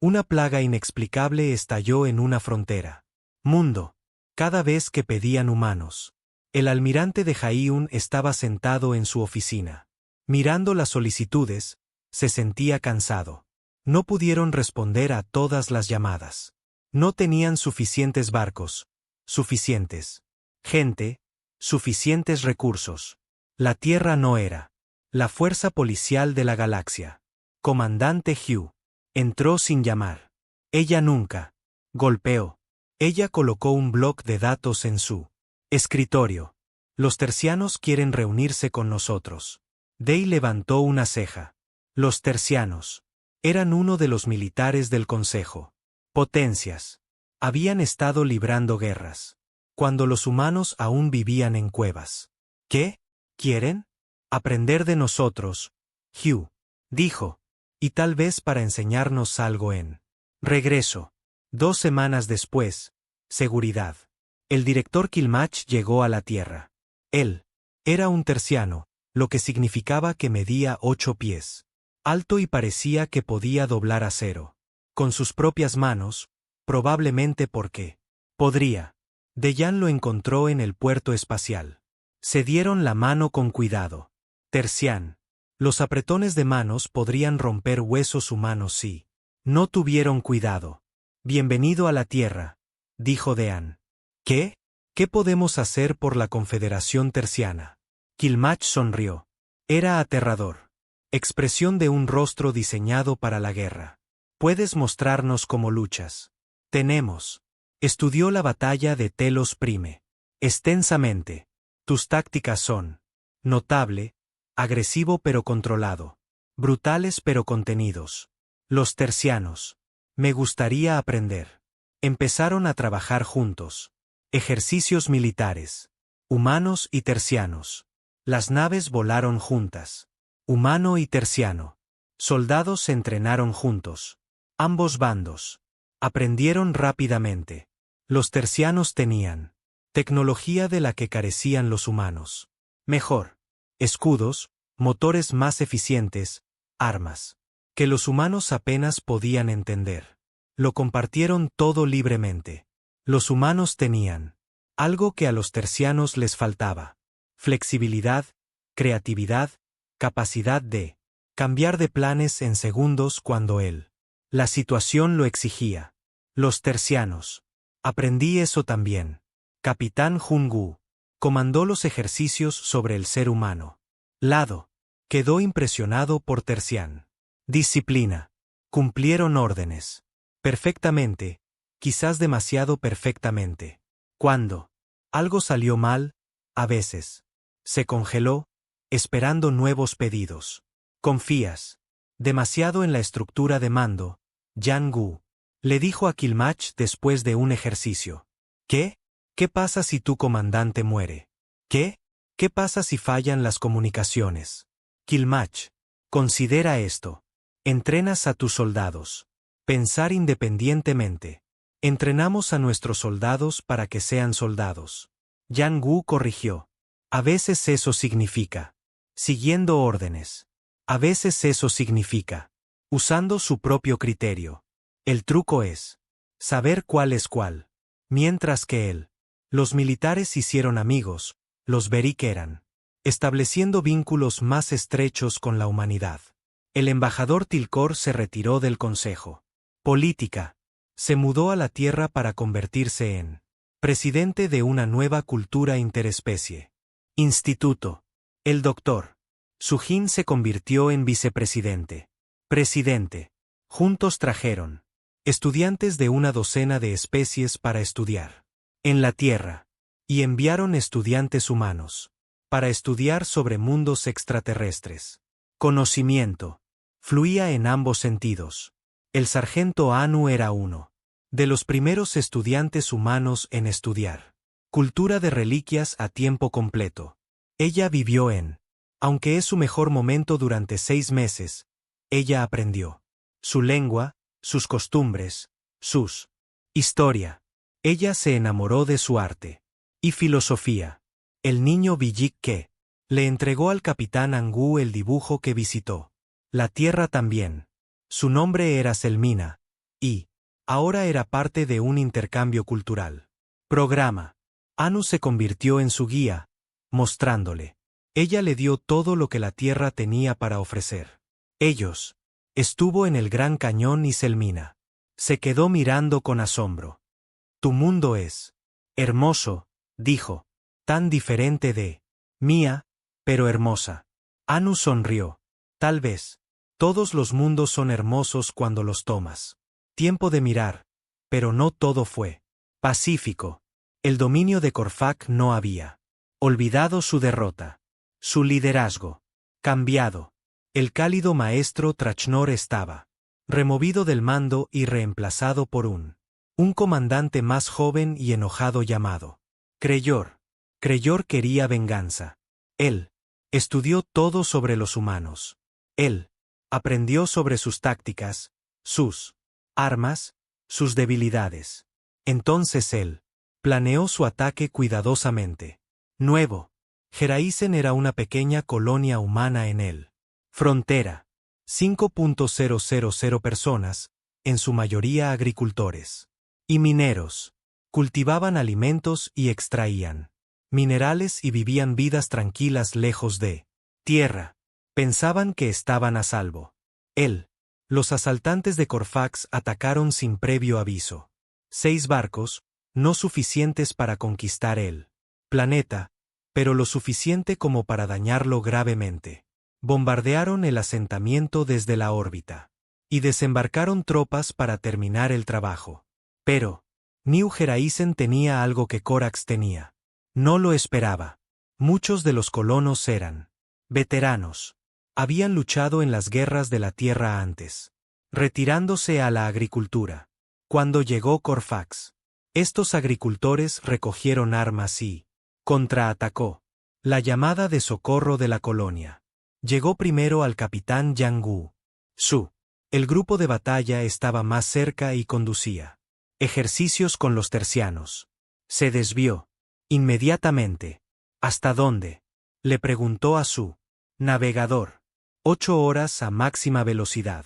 Una plaga inexplicable estalló en una frontera. Mundo. Cada vez que pedían humanos. El almirante de Jaiun estaba sentado en su oficina. Mirando las solicitudes, se sentía cansado. No pudieron responder a todas las llamadas. No tenían suficientes barcos, suficientes gente, suficientes recursos. La Tierra no era la fuerza policial de la galaxia. Comandante Hugh. Entró sin llamar. Ella nunca golpeó. Ella colocó un bloc de datos en su escritorio. Los tercianos quieren reunirse con nosotros. Dei levantó una ceja. Los tercianos. Eran uno de los militares del Consejo. Potencias. Habían estado librando guerras. Cuando los humanos aún vivían en cuevas. ¿Qué? ¿Quieren? Aprender de nosotros, Hugh. dijo, y tal vez para enseñarnos algo en regreso. 2 semanas después, seguridad. El director Kilmach llegó a la Tierra. Él era un terciano, lo que significaba que medía 8 pies. Alto y parecía que podía doblar acero. Con sus propias manos, probablemente porque podría. Dejan lo encontró en el puerto espacial. Se dieron la mano con cuidado. Tercián. Los apretones de manos podrían romper huesos humanos si no tuvieron cuidado. Bienvenido a la Tierra, dijo Dean. ¿Qué? ¿Qué podemos hacer por la Confederación Terciana? Kilmach sonrió. Era aterrador. Expresión de un rostro diseñado para la guerra. Puedes mostrarnos cómo luchas. Tenemos. Estudió la batalla de Telos Prime. Extensamente. Tus tácticas son notable, agresivo pero controlado. Brutales pero contenidos. Los tercianos. Me gustaría aprender. Empezaron a trabajar juntos. Ejercicios militares. Humanos y tercianos. Las naves volaron juntas. Humano y terciano. Soldados se entrenaron juntos. Ambos bandos. Aprendieron rápidamente. Los tercianos tenían tecnología de la que carecían los humanos. Mejor. Escudos, motores más eficientes, armas. Que los humanos apenas podían entender. Lo compartieron todo libremente. Los humanos tenían algo que a los tercianos les faltaba. Flexibilidad, creatividad, capacidad de cambiar de planes en segundos cuando la situación lo exigía. Los tercianos. Aprendí eso también. Capitán Jungu comandó los ejercicios sobre el ser humano. Lado. Quedó impresionado por Tercián. Disciplina. Cumplieron órdenes. Perfectamente, quizás demasiado perfectamente. Cuando algo salió mal, a veces, se congeló, esperando nuevos pedidos. Confías demasiado en la estructura de mando, Yang Gu, le dijo a Kilmach después de un ejercicio. ¿Qué? ¿Qué pasa si tu comandante muere? ¿Qué? ¿Qué pasa si fallan las comunicaciones? Kilmach, considera esto. Entrenas a tus soldados. Pensar independientemente. Entrenamos a nuestros soldados para que sean soldados. Yang Gu corrigió. A veces eso significa siguiendo órdenes. A veces eso significa usando su propio criterio. El truco es saber cuál es cuál. Mientras que los militares hicieron amigos, los Beric eran estableciendo vínculos más estrechos con la humanidad. El embajador Tilcor se retiró del consejo. Política. Se mudó a la Tierra para convertirse en presidente de una nueva cultura interespecie. Instituto. El doctor Sujin se convirtió en vicepresidente. Presidente. Juntos trajeron estudiantes de una docena de especies para estudiar en la Tierra, y enviaron estudiantes humanos para estudiar sobre mundos extraterrestres. Conocimiento fluía en ambos sentidos. El sargento Anu era uno de los primeros estudiantes humanos en estudiar cultura de reliquias a tiempo completo. Ella vivió aunque es su mejor momento durante 6 meses, ella aprendió su lengua, sus costumbres, sus historia. Ella se enamoró de su arte y filosofía. El niño Villik que le entregó al capitán Angu el dibujo que visitó la Tierra también. Su nombre era Selmina, y ahora era parte de un intercambio cultural. Programa. Anu se convirtió en su guía, mostrándole. Ella le dio todo lo que la Tierra tenía para ofrecer. Ellos. Estuvo en el Gran Cañón y Selmina se quedó mirando con asombro. Tu mundo es hermoso, dijo, tan diferente de mía, pero hermosa. Anu sonrió. Tal vez. Todos los mundos son hermosos cuando los tomas tiempo de mirar, pero no todo fue pacífico. El dominio de Corfac no había olvidado su derrota. Su liderazgo cambiado. El cálido maestro Trachnor estaba removido del mando y reemplazado por un comandante más joven y enojado llamado Creyor. Creyor quería venganza. Él estudió todo sobre los humanos. Él Aprendió sobre sus tácticas, sus armas, sus debilidades. Entonces él planeó su ataque cuidadosamente. Nuevo Geraisen era una pequeña colonia humana en él. Frontera. 5.000 personas, en su mayoría agricultores y mineros. Cultivaban alimentos y extraían minerales y vivían vidas tranquilas lejos de tierra. Pensaban que estaban a salvo. Los asaltantes de Corfax atacaron sin previo aviso. 6 barcos, no suficientes para conquistar el planeta, pero lo suficiente como para dañarlo gravemente. Bombardearon el asentamiento desde la órbita y desembarcaron tropas para terminar el trabajo. Pero New Geraisen tenía algo que Corax tenía. No lo esperaba. Muchos de los colonos eran veteranos. Habían luchado en las guerras de la Tierra antes, retirándose a la agricultura. Cuando llegó Corfax, estos agricultores recogieron armas y contraatacó. La llamada de socorro de la colonia llegó primero al capitán Yang Gu. El grupo de batalla estaba más cerca y conducía ejercicios con los tercianos. Se desvió inmediatamente. ¿Hasta dónde?, le preguntó a su navegador. 8 horas a máxima velocidad.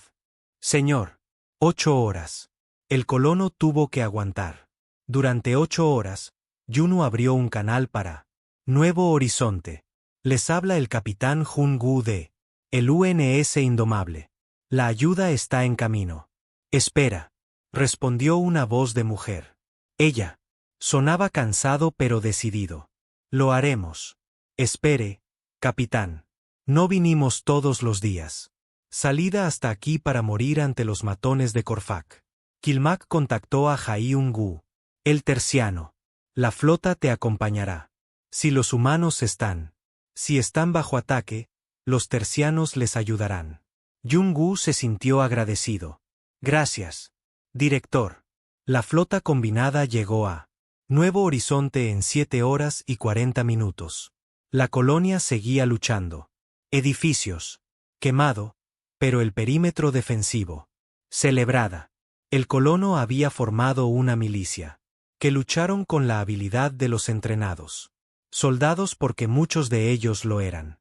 Señor, 8 horas. El colono tuvo que aguantar. Durante 8 horas, Yunu abrió un canal para Nuevo Horizonte. Les habla el capitán Jun Gu de el UNS Indomable. La ayuda está en camino. Espera, respondió una voz de mujer. Ella sonaba cansado pero decidido. Lo haremos. Espere, capitán. No vinimos todos los días. Salida hasta aquí para morir ante los matones de Corfac. Kilmac contactó a Jaiun-gu. El terciano. La flota te acompañará. Si los humanos si están bajo ataque, los tercianos les ayudarán. Yun-gu se sintió agradecido. Gracias, director. La flota combinada llegó a Nuevo Horizonte en 7 horas y 40 minutos. La colonia seguía luchando. Edificios. Quemado, pero el perímetro defensivo. Celebrada. El colono había formado una milicia, que lucharon con la habilidad de los entrenados. Soldados porque muchos de ellos lo eran.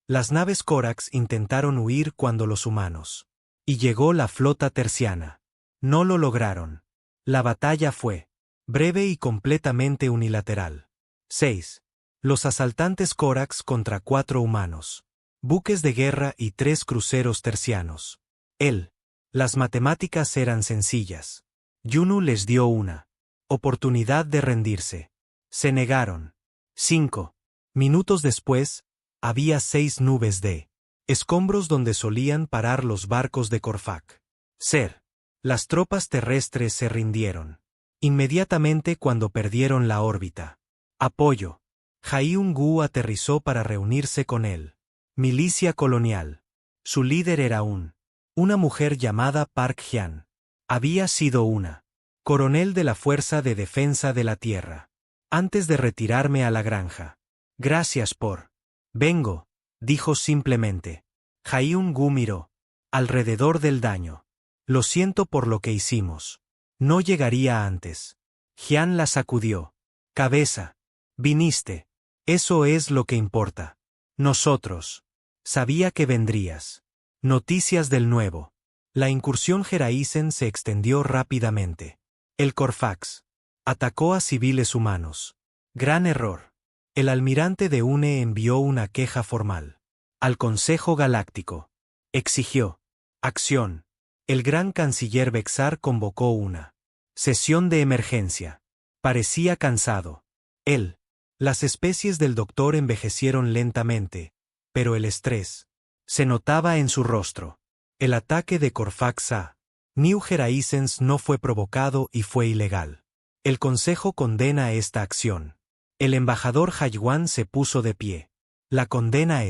Las naves Corax intentaron huir cuando los humanos. Y llegó la flota terciana. No lo lograron. La batalla fue breve y completamente unilateral. 6. Los asaltantes Corax contra 4 humanos. Buques de guerra y 3 cruceros tercianos. Las matemáticas eran sencillas. Yunu les dio una oportunidad de rendirse. Se negaron. 5 minutos después, había 6 nubes de escombros donde solían parar los barcos de Corfac. Las tropas terrestres se rindieron inmediatamente cuando perdieron la órbita. Apoyo. Jaiun-gu aterrizó para reunirse con él. Milicia colonial. Su líder era una mujer llamada Park Hyun. Había sido una coronel de la Fuerza de Defensa de la Tierra. Antes de retirarme a la granja. Gracias por. Vengo, dijo simplemente. Jaiun-gu miró alrededor del daño. Lo siento por lo que hicimos. No llegaría antes. Hyun la sacudió. Cabeza. Viniste. Eso es lo que importa. Nosotros. Sabía que vendrías. Noticias del nuevo. La incursión Geraisen se extendió rápidamente. El Corfax atacó a civiles humanos. Gran error. El almirante de UNE envió una queja formal al Consejo Galáctico. Exigió acción. El gran canciller Vexar convocó una sesión de emergencia. Parecía cansado. Las especies del doctor envejecieron lentamente, pero el estrés se notaba en su rostro. El ataque de Corfax a New Geraisen no fue provocado y fue ilegal. El Consejo condena esta acción. El embajador Haiwan se puso de pie. La condena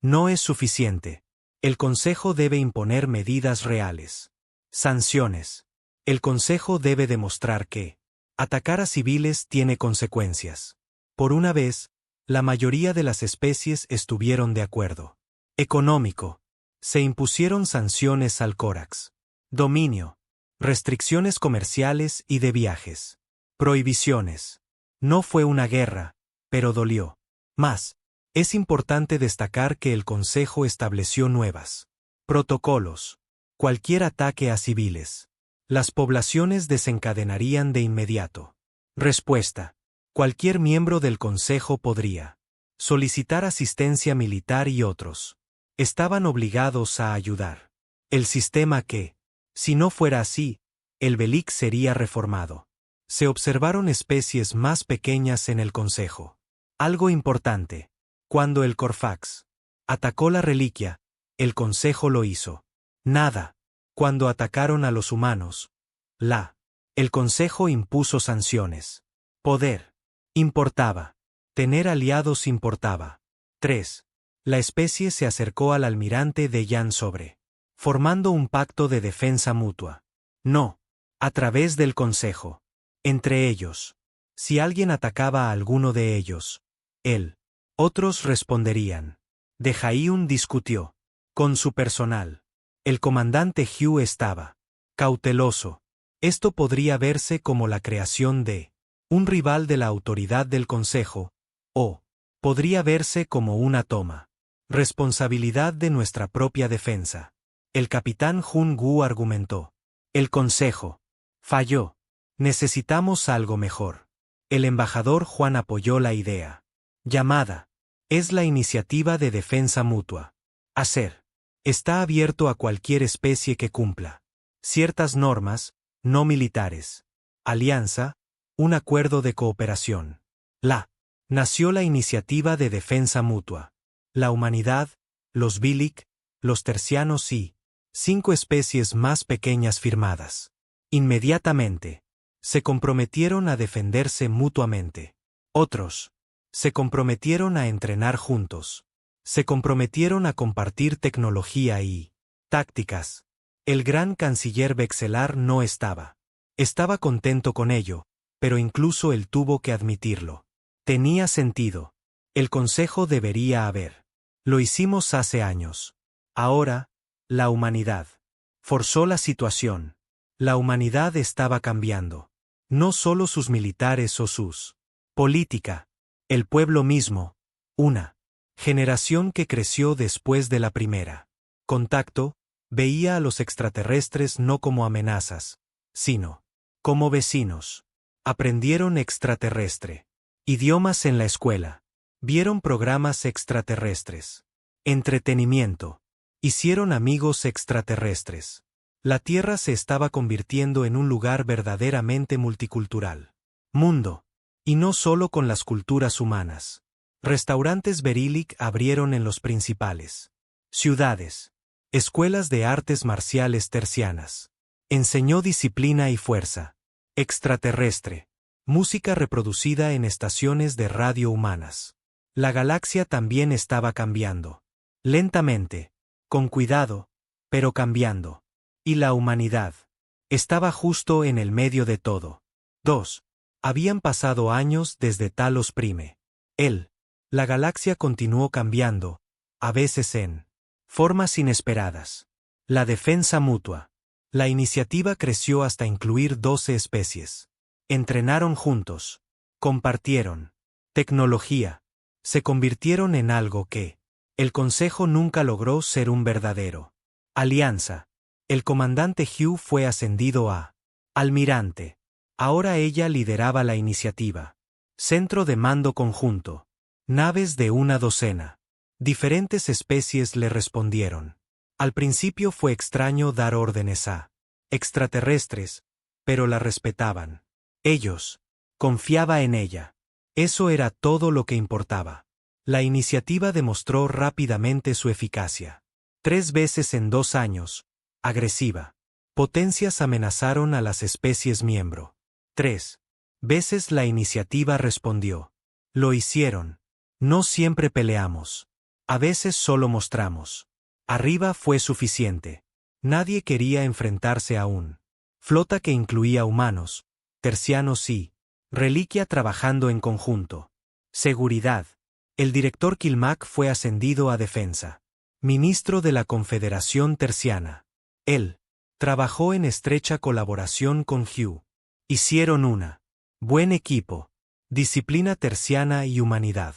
no es suficiente. El Consejo debe imponer medidas reales. Sanciones. El Consejo debe demostrar que atacar a civiles tiene consecuencias. Por una vez, la mayoría de las especies estuvieron de acuerdo. Económico. Se impusieron sanciones al Corax. Dominio. Restricciones comerciales y de viajes. Prohibiciones. No fue una guerra, pero dolió. Más, es importante destacar que el Consejo estableció nuevas protocolos. Cualquier ataque a civiles. Las poblaciones desencadenarían de inmediato. Respuesta. Cualquier miembro del Consejo podría solicitar asistencia militar y otros estaban obligados a ayudar. El sistema que, si no fuera así, el Belik sería reformado. Se observaron especies más pequeñas en el Consejo. Algo importante. Cuando el Corfax atacó la reliquia, el Consejo lo hizo. Nada. Cuando atacaron a los humanos, el Consejo impuso sanciones. Poder. Importaba. Tener aliados importaba. 3. La especie se acercó al almirante de Yan sobre, formando un pacto de defensa mutua. No. A través del Consejo. Entre ellos. Si alguien atacaba a alguno de ellos, otros responderían. De Jaiun discutió con su personal. El comandante Hugh estaba cauteloso. Esto podría verse como la creación de un rival de la autoridad del Consejo, o podría verse como una toma responsabilidad de nuestra propia defensa. El capitán Jun Gu argumentó. El Consejo falló. Necesitamos algo mejor. El embajador Juan apoyó la idea. Llamada. Es la iniciativa de defensa mutua. Hacer. Está abierto a cualquier especie que cumpla ciertas normas, no militares. Alianza. Un acuerdo de cooperación. Nació la iniciativa de defensa mutua. La humanidad, los Bilik, los tercianos y 5 especies más pequeñas firmadas. Inmediatamente. Se comprometieron a defenderse mutuamente. Otros. Se comprometieron a entrenar juntos. Se comprometieron a compartir tecnología y tácticas. El gran canciller Vexelar no estaba. Estaba contento con ello, pero incluso él tuvo que admitirlo. Tenía sentido. El Consejo debería haber. Lo hicimos hace años. Ahora, la humanidad forzó la situación. La humanidad estaba cambiando. No solo sus militares o sus política. El pueblo mismo. Una generación que creció después de la primera contacto, veía a los extraterrestres no como amenazas, sino como vecinos. Aprendieron extraterrestre. Idiomas en la escuela. Vieron programas extraterrestres. Entretenimiento. Hicieron amigos extraterrestres. La Tierra se estaba convirtiendo en un lugar verdaderamente multicultural. Mundo. Y no solo con las culturas humanas. Restaurantes Berilik abrieron en los principales ciudades. Escuelas de artes marciales tercianas. Enseñó disciplina y fuerza. Extraterrestre. Música reproducida en estaciones de radio humanas. La galaxia también estaba cambiando. Lentamente. Con cuidado, pero cambiando. Y la humanidad estaba justo en el medio de todo. 2. Habían pasado años desde Talos Prime. La galaxia continuó cambiando, a veces en formas inesperadas. La defensa mutua. La iniciativa creció hasta incluir 12 especies. Entrenaron juntos. Compartieron tecnología. Se convirtieron en algo que el Consejo nunca logró ser un verdadero alianza. El comandante Hugh fue ascendido a almirante. Ahora ella lideraba la iniciativa. Centro de mando conjunto. Naves de una docena. Diferentes especies le respondieron. Al principio fue extraño dar órdenes a extraterrestres, pero la respetaban. Ellos. Confiaba en ella. Eso era todo lo que importaba. La iniciativa demostró rápidamente su eficacia. 3 veces en 2 años. Agresiva. Potencias amenazaron a las especies miembro. 3 veces la iniciativa respondió. Lo hicieron. No siempre peleamos. A veces solo mostramos. Arriba fue suficiente. Nadie quería enfrentarse a un flota que incluía humanos, tercianos y reliquia trabajando en conjunto. Seguridad. El director Kilmac fue ascendido a defensa. ministro de la Confederación Terciana. Él trabajó en estrecha colaboración con Hugh. Hicieron buen equipo, disciplina terciana y humanidad.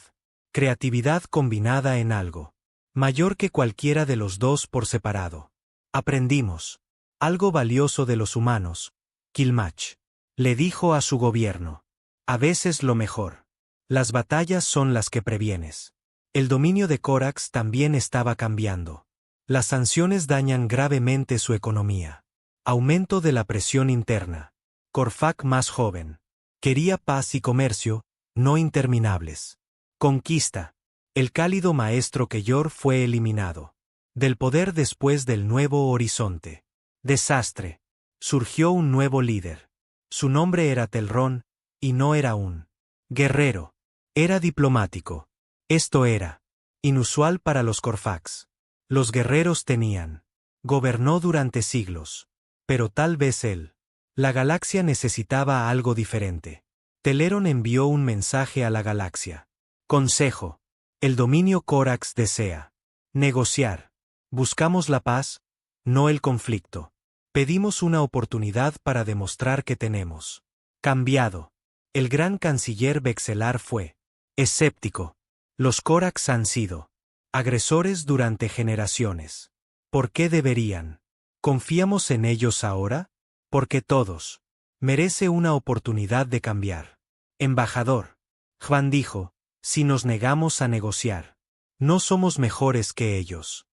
Creatividad combinada en algo mayor que cualquiera de los dos por separado. Aprendimos algo valioso de los humanos. Kilmach le dijo a su gobierno. A veces lo mejor. Las batallas son las que previenes. El dominio de Corax también estaba cambiando. Las sanciones dañan gravemente su economía. Aumento de la presión interna. Corfac más joven. Quería paz y comercio, no interminables. Conquista. El cálido maestro Keyor fue eliminado. Del poder después del nuevo horizonte. Desastre. Surgió un nuevo líder. Su nombre era Telrón, y no era un guerrero. Era diplomático. Esto era inusual para los Corfax. Los guerreros gobernó durante siglos. Pero tal vez la galaxia necesitaba algo diferente. Teleron envió un mensaje a la galaxia. Consejo. El dominio Corax desea negociar. Buscamos la paz, no el conflicto. Pedimos una oportunidad para demostrar que tenemos cambiado. El gran canciller Vexelar fue escéptico. Los Corax han sido agresores durante generaciones. ¿Por qué deberían? ¿Confiamos en ellos ahora? Porque todos merece una oportunidad de cambiar. Embajador. Juan dijo, si nos negamos a negociar, no somos mejores que ellos.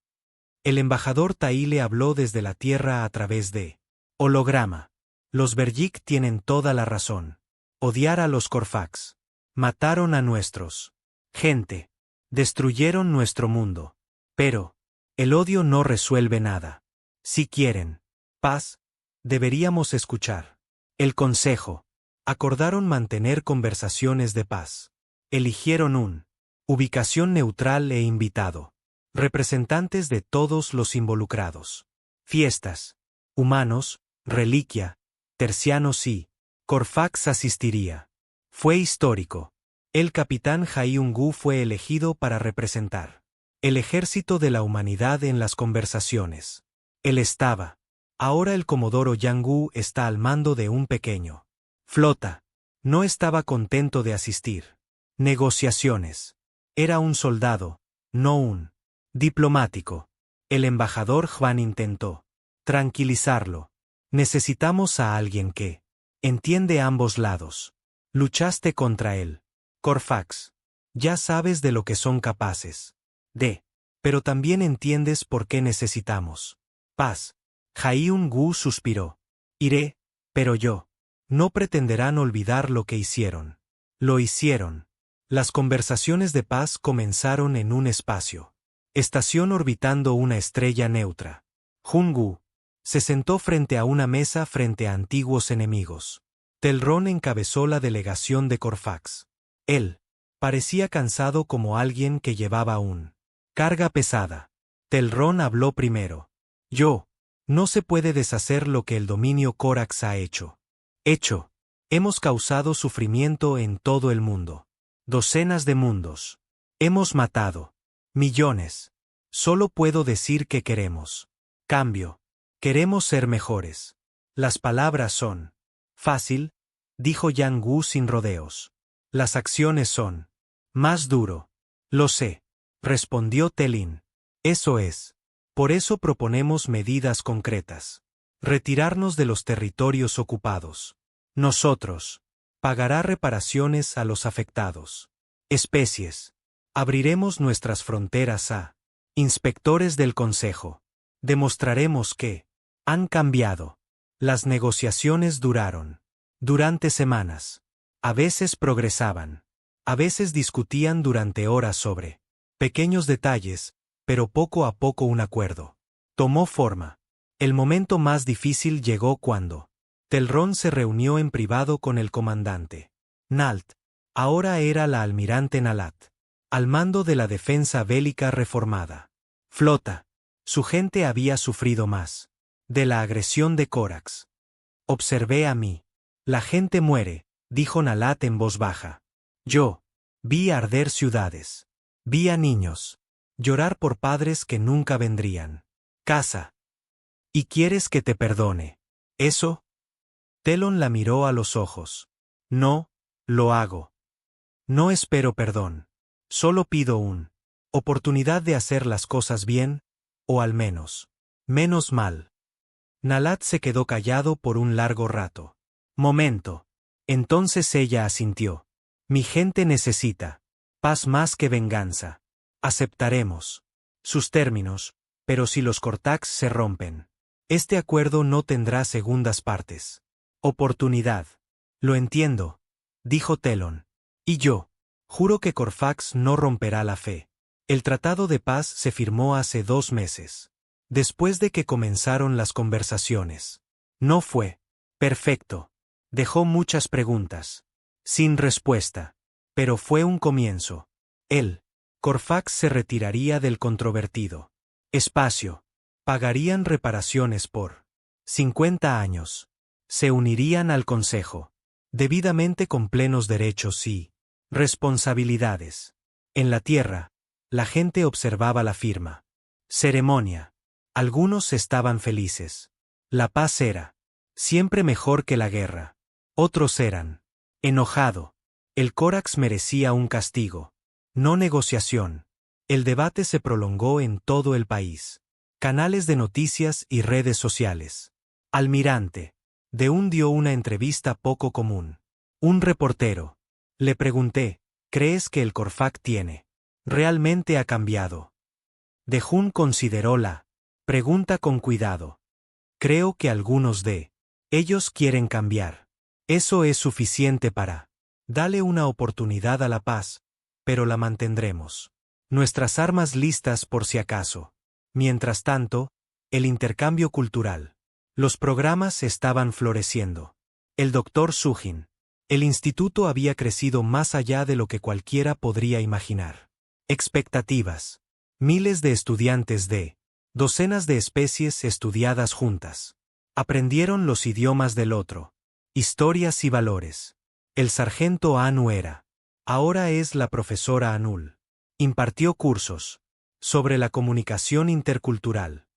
El embajador Taile habló desde la Tierra a través de holograma. Los Verjik tienen toda la razón. Odiar a los Corfax. Mataron a nuestros gente. Destruyeron nuestro mundo. Pero el odio no resuelve nada. Si quieren paz, deberíamos escuchar. El consejo. Acordaron mantener conversaciones de paz. Eligieron ubicación neutral e invitado. Representantes de todos los involucrados. Fiestas. Humanos, reliquia, tercianos y Corfax asistiría. Fue histórico. El capitán Jaiungu fue elegido para representar el ejército de la humanidad en las conversaciones. Él estaba. Ahora el comodoro Yangu está al mando de un pequeño flota. No estaba contento de asistir. Negociaciones. Era un soldado, no un diplomático. El embajador Juan intentó tranquilizarlo. Necesitamos a alguien que entiende ambos lados. Luchaste contra él. Corfax. Ya sabes de lo que son capaces. Pero también entiendes por qué necesitamos paz. Jaiungu suspiró. Iré, pero no pretenderán olvidar lo que hicieron. Lo hicieron. Las conversaciones de paz comenzaron en un espacio. Estación orbitando una estrella neutra. Jungu se sentó frente a una mesa frente a antiguos enemigos. Telrón encabezó la delegación de Corfax. Él parecía cansado como alguien que llevaba carga pesada. Telrón habló primero. No se puede deshacer lo que el dominio Corax ha hecho. Hemos causado sufrimiento en todo el mundo. Docenas de mundos. Hemos matado millones. Solo puedo decir que queremos cambio. Queremos ser mejores. Las palabras son fácil, dijo Yang Wu sin rodeos. Las acciones son más duro. Lo sé, respondió Telin. Eso es. Por eso proponemos medidas concretas. Retirarnos de los territorios ocupados. Nosotros. Pagará reparaciones a los afectados. Especies. Abriremos nuestras fronteras a inspectores del Consejo. Demostraremos que han cambiado. Las negociaciones duraron. Durante semanas. A veces progresaban. A veces discutían durante horas sobre pequeños detalles, pero poco a poco un acuerdo tomó forma. El momento más difícil llegó cuando Telrón se reunió en privado con el comandante Nalt. Ahora era la almirante Nalat, al mando de la defensa bélica reformada. Flota. Su gente había sufrido más de la agresión de Corax. Observé a mí. La gente muere, dijo Nalat en voz baja. Vi arder ciudades. Vi a niños Llorar por padres que nunca vendrían. Casa. ¿Y quieres que te perdone? ¿Eso? Telon la miró a los ojos. No, lo hago. No espero perdón. Solo pido oportunidad de hacer las cosas bien, o al menos mal. Nalat se quedó callado por un largo rato. Momento. Entonces ella asintió. Mi gente necesita paz más que venganza. Aceptaremos sus términos, pero si los Cortax se rompen, este acuerdo no tendrá segundas partes. Oportunidad. Lo entiendo, dijo Telon. Y yo, juro que Corfax no romperá la fe. El tratado de paz se firmó hace 2 meses. Después de que comenzaron las conversaciones. No fue perfecto. Dejó muchas preguntas. Sin respuesta. Pero fue un comienzo. Él, Corfax se retiraría del controvertido espacio. Pagarían reparaciones por 50 años. Se unirían al Consejo. Debidamente con plenos derechos y responsabilidades. En la tierra, la gente observaba la firma. Ceremonia. Algunos estaban felices. La paz era siempre mejor que la guerra. Otros eran enojado. El Corax merecía un castigo. No negociación. El debate se prolongó en todo el país. Canales de noticias y redes sociales. Almirante. Deún dio una entrevista poco común. Un reportero. Le pregunté, ¿crees que el Corfac realmente ha cambiado? Dejún consideró la pregunta con cuidado. Creo que algunos de ellos quieren cambiar. Eso es suficiente para darle una oportunidad a la paz, pero la mantendremos. Nuestras armas listas por si acaso. Mientras tanto, el intercambio cultural. Los programas estaban floreciendo. El Dr. Sujin. El instituto había crecido más allá de lo que cualquiera podría imaginar. Expectativas. Miles de estudiantes de docenas de especies estudiadas juntas. Aprendieron los idiomas del otro. Historias y valores. El sargento Anu ahora es la profesora Anul. Impartió cursos sobre la comunicación intercultural.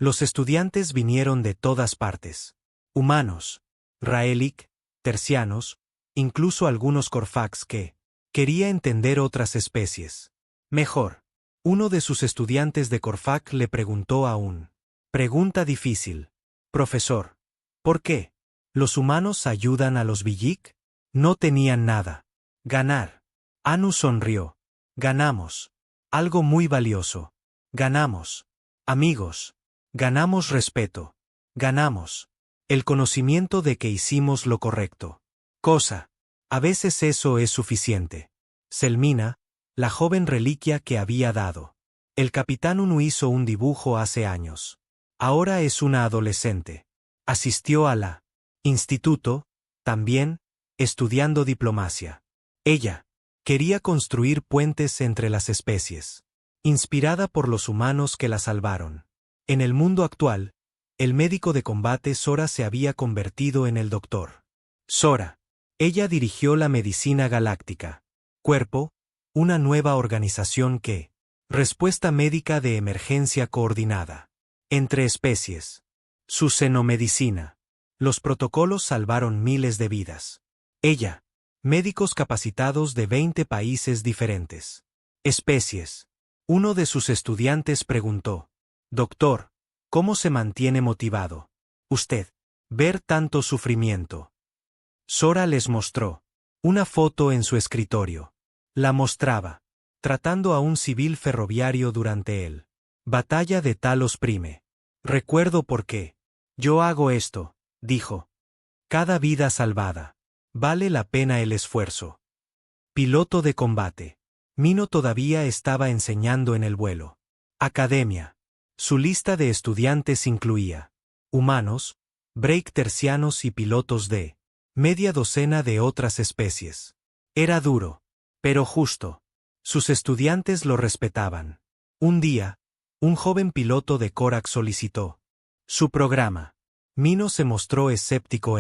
Los estudiantes vinieron de todas partes. Humanos, Raelic, tercianos, incluso algunos Corfax que quería entender otras especies. Mejor. Uno de sus estudiantes de Corfac le preguntó a pregunta difícil. Profesor, ¿por qué los humanos ayudan a los Villik? No tenían nada. Ganar. Anu sonrió. Ganamos algo muy valioso. Ganamos amigos. Ganamos respeto. Ganamos el conocimiento de que hicimos lo correcto. A veces eso es suficiente. Selmina, la joven reliquia que había dado. El capitán Unu hizo un dibujo hace años. Ahora es una adolescente. Asistió a la instituto, también, estudiando diplomacia. Ella quería construir puentes entre las especies. Inspirada por los humanos que la salvaron. En el mundo actual, el médico de combate Sora se había convertido en el doctor. Sora. Ella dirigió la medicina galáctica. Cuerpo, una nueva organización que respuesta médica de emergencia coordinada. Entre especies. Su xenomedicina. Los protocolos salvaron miles de vidas. Ella. Médicos capacitados de 20 países diferentes. Especies. Uno de sus estudiantes preguntó. Doctor, ¿cómo se mantiene motivado? Usted. Ver tanto sufrimiento. Sora les mostró una foto en su escritorio. La mostraba, tratando a un civil ferroviario durante el Batalla de Talos Prime. Recuerdo por qué. Yo hago esto, dijo. Cada vida salvada. Vale la pena el esfuerzo. Piloto de combate. Mino todavía estaba enseñando en el vuelo. Academia. Su lista de estudiantes incluía humanos, break tercianos y pilotos de media docena de otras especies. Era duro, pero justo. Sus estudiantes lo respetaban. Un día, un joven piloto de Corax solicitó su programa. Mino se mostró escéptico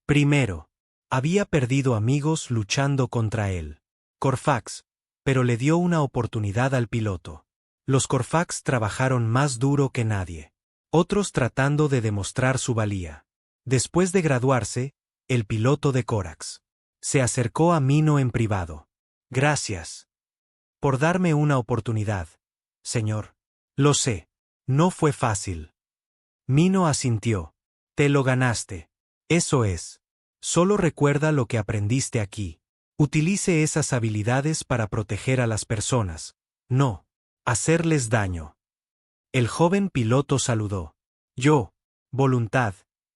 primero, había perdido amigos luchando contra él. Corfax. pero le dio una oportunidad al piloto. Los Corfax trabajaron más duro que nadie, otros tratando de demostrar su valía. Después de graduarse, el piloto de Corax se acercó a Mino en privado. Gracias por darme una oportunidad, señor. Lo sé, no fue fácil. Mino asintió. Te lo ganaste. Eso es. Solo recuerda lo que aprendiste aquí. Utilice esas habilidades para proteger a las personas, no hacerles daño. El joven piloto saludó. Yo, voluntad,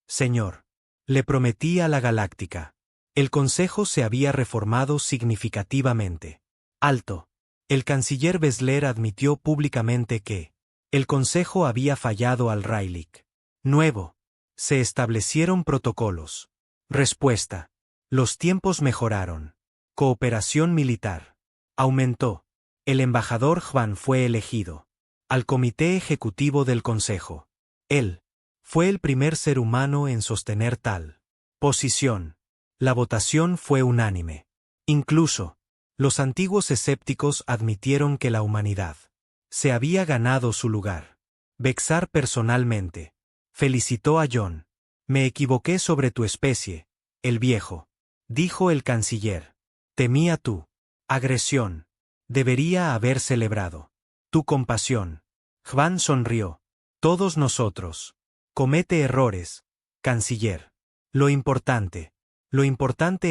señor. Le prometí a la Galáctica. El Consejo se había reformado significativamente. Alto. El canciller Bessler admitió públicamente que el Consejo había fallado al Rayleigh. Nuevo. Se establecieron protocolos. Respuesta. Los tiempos mejoraron. Cooperación militar. Aumentó. El embajador Juan fue elegido al Comité Ejecutivo del Consejo. Él fue el primer ser humano en sostener tal posición. La votación fue unánime. Incluso, los antiguos escépticos admitieron que la humanidad se había ganado su lugar. Bexar personalmente felicitó a John. Me equivoqué sobre tu especie, el viejo, dijo el canciller. Temía tu agresión. Debería haber celebrado tu compasión. Juan sonrió. Todos nosotros comete errores, canciller. Lo importante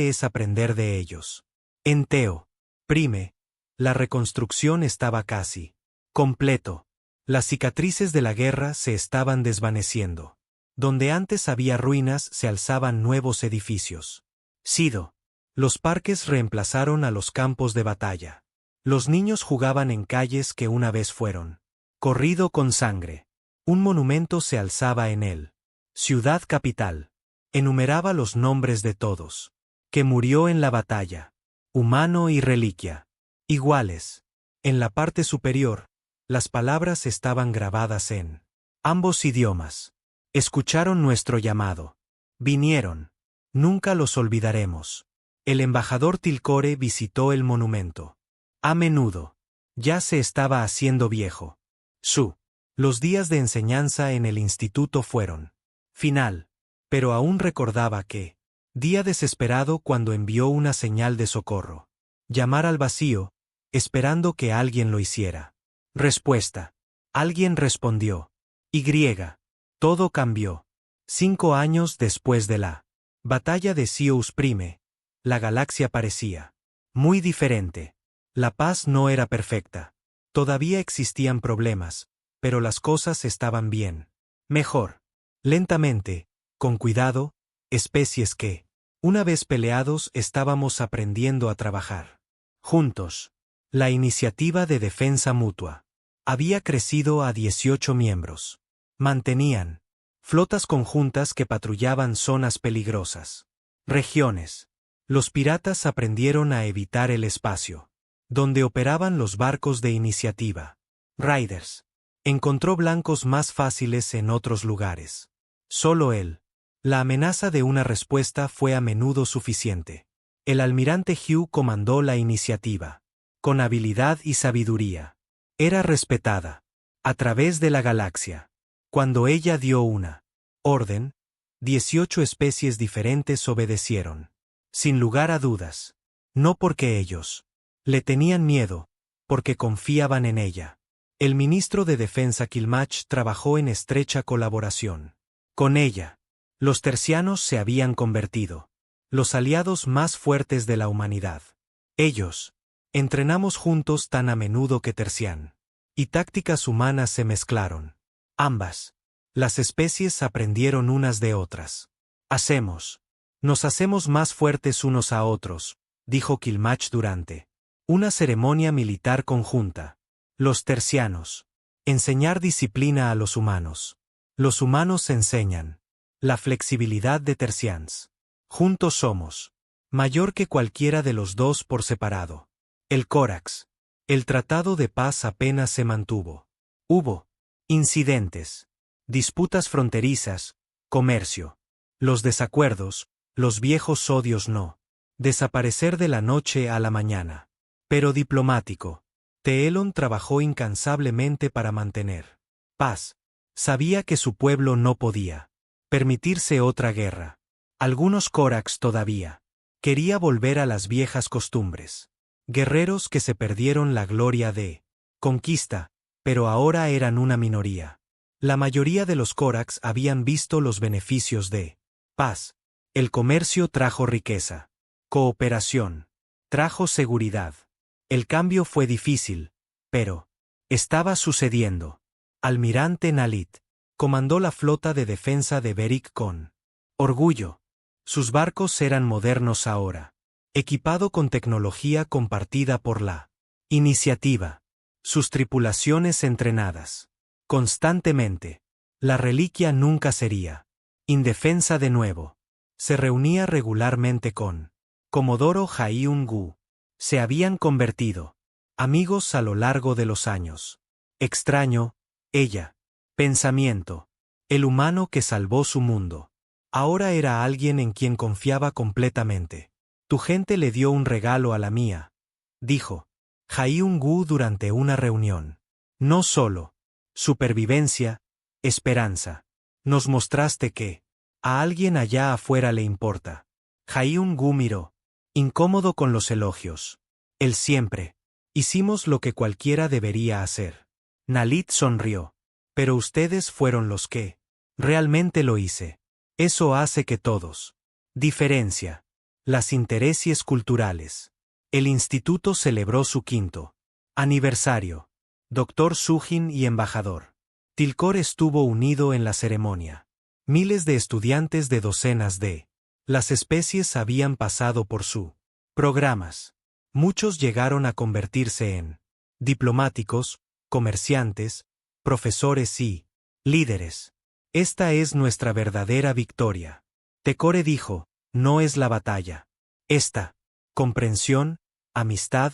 es aprender de ellos. En Teo Prime, la reconstrucción estaba casi completo. Las cicatrices de la guerra se estaban desvaneciendo. Donde antes había ruinas se alzaban nuevos edificios. Sido. Los parques reemplazaron a los campos de batalla. Los niños jugaban en calles que una vez fueron corrido con sangre. Un monumento se alzaba en él. Ciudad capital. Enumeraba los nombres de todos que murió en la batalla. Humano y reliquia. Iguales. En la parte superior, las palabras estaban grabadas en ambos idiomas. Escucharon nuestro llamado. Vinieron. Nunca los olvidaremos. El embajador Tilcore visitó el monumento. A menudo. Ya se estaba haciendo viejo. Los días de enseñanza en el instituto fueron final. Pero aún recordaba que día desesperado cuando envió una señal de socorro. Llamar al vacío, esperando que alguien lo hiciera. Respuesta. Alguien respondió. Y. Todo cambió. 5 años después de la batalla de Sirius Prime, la galaxia parecía muy diferente. La paz no era perfecta. Todavía existían problemas, pero las cosas estaban bien. Mejor. Lentamente, con cuidado, especies que, una vez peleados, estábamos aprendiendo a trabajar juntos. La iniciativa de defensa mutua había crecido a 18 miembros. Mantenían flotas conjuntas que patrullaban zonas peligrosas. Regiones. Los piratas aprendieron a evitar el espacio donde operaban los barcos de iniciativa. Raiders. Encontró blancos más fáciles en otros lugares. Solo él. La amenaza de una respuesta fue a menudo suficiente. El almirante Hugh comandó la iniciativa. Con habilidad y sabiduría. Era respetada. A través de la galaxia. Cuando ella dio una orden, 18 especies diferentes obedecieron. Sin lugar a dudas. No porque ellos le tenían miedo, porque confiaban en ella. El ministro de Defensa Kilmach trabajó en estrecha colaboración con ella. Los tercianos se habían convertido los aliados más fuertes de la humanidad. Ellos entrenamos juntos tan a menudo que tercian y tácticas humanas se mezclaron. Ambas. Las especies aprendieron unas de otras. Nos hacemos más fuertes unos a otros, dijo Kilmach durante una ceremonia militar conjunta. Los tercianos. Enseñar disciplina a los humanos. Los humanos enseñan la flexibilidad de tercians. Juntos somos mayor que cualquiera de los dos por separado. El Corax. El tratado de paz apenas se mantuvo. Hubo incidentes, disputas fronterizas, comercio. Los desacuerdos, los viejos odios no desaparecer de la noche a la mañana. pero diplomático. Teelon trabajó incansablemente para mantener paz. Sabía que su pueblo no podía permitirse otra guerra. Algunos Corax todavía quería volver a las viejas costumbres. Guerreros que se perdieron la gloria de conquista, pero ahora eran una minoría. La mayoría de los Corax habían visto los beneficios de paz. El comercio trajo riqueza. Cooperación. Trajo seguridad. El cambio fue difícil, pero estaba sucediendo. Almirante Nalit comandó la flota de defensa de Beric con orgullo. Sus barcos eran modernos ahora, equipado con tecnología compartida por la iniciativa. Sus tripulaciones entrenadas constantemente. La reliquia nunca sería indefensa de nuevo. Se reunía regularmente con Comodoro Jaiun-gu. Se habían convertido amigos a lo largo de los años. Extraño, ella. Pensamiento. El humano que salvó su mundo. Ahora era alguien en quien confiaba completamente. Tu gente le dio un regalo a la mía, dijo Jaiun-gu durante una reunión. No solo supervivencia, esperanza. Nos mostraste que a alguien allá afuera le importa. Jaiun-gu miró, incómodo con los elogios. Él siempre. Hicimos lo que cualquiera debería hacer. Nalit sonrió. Pero ustedes fueron los que realmente lo hice. Eso hace que todos. Diferencia. Las intereses culturales. El instituto celebró su 5º aniversario. Dr. Sujin y embajador Tilcor estuvo unido en la ceremonia. Miles de estudiantes de docenas de las especies habían pasado por su programas. Muchos llegaron a convertirse en diplomáticos, comerciantes, profesores y líderes. Esta es nuestra verdadera victoria. Tecore dijo, no es la batalla. Esta, comprensión, amistad,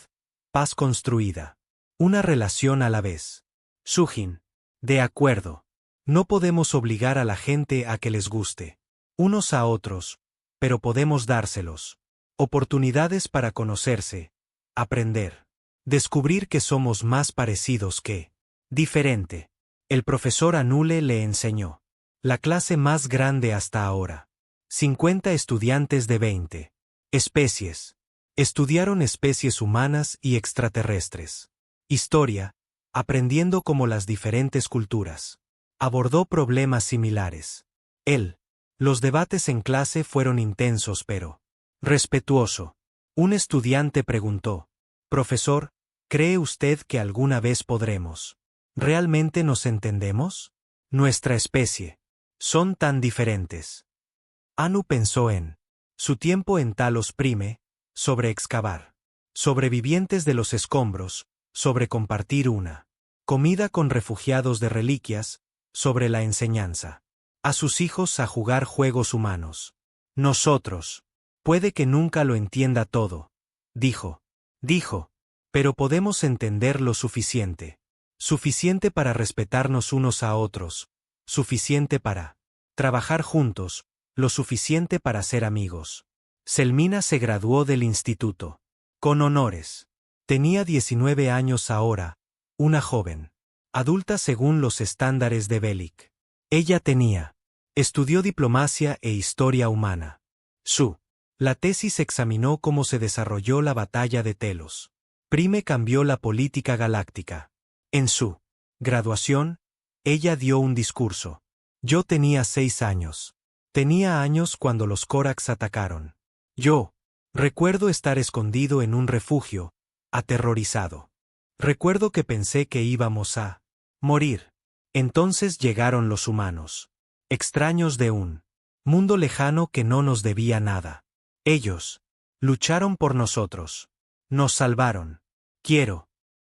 paz construida. Una relación a la vez. Sujin, de acuerdo. No podemos obligar a la gente a que les guste unos a otros, pero podemos dárselos. Oportunidades para conocerse, aprender, descubrir que somos más parecidos que diferente. El profesor Anule le enseñó. La clase más grande hasta ahora. 50 estudiantes de 20 especies. Estudiaron especies humanas y extraterrestres. Historia, aprendiendo cómo las diferentes culturas. Abordó problemas similares. Los debates en clase fueron intensos pero respetuoso. Un estudiante preguntó, profesor, ¿cree usted que alguna vez podremos realmente nos entendemos? Nuestra especie. Son tan diferentes. Anu pensó en su tiempo en Talos Prime, sobre excavar. Sobrevivientes de los escombros, sobre compartir una comida con refugiados de reliquias, sobre la enseñanza a sus hijos a jugar juegos humanos. Nosotros. Puede que nunca lo entienda todo. Dijo, pero podemos entender lo suficiente. Suficiente para respetarnos unos a otros. Suficiente para trabajar juntos. Lo suficiente para ser amigos. Selmina se graduó del instituto. Con honores. Tenía 19 años ahora, una joven. Adulta según los estándares de Belic. Ella estudió diplomacia e historia humana. La tesis examinó cómo se desarrolló la batalla de Telos. Prime cambió la política galáctica. En su graduación, ella dio un discurso. Yo tenía 6 años. Tenía años cuando los Corax atacaron. Yo recuerdo estar escondido en un refugio, aterrorizado. Recuerdo que pensé que íbamos a morir. Entonces llegaron los humanos. Extraños de un mundo lejano que no nos debía nada. Ellos lucharon por nosotros. Nos salvaron.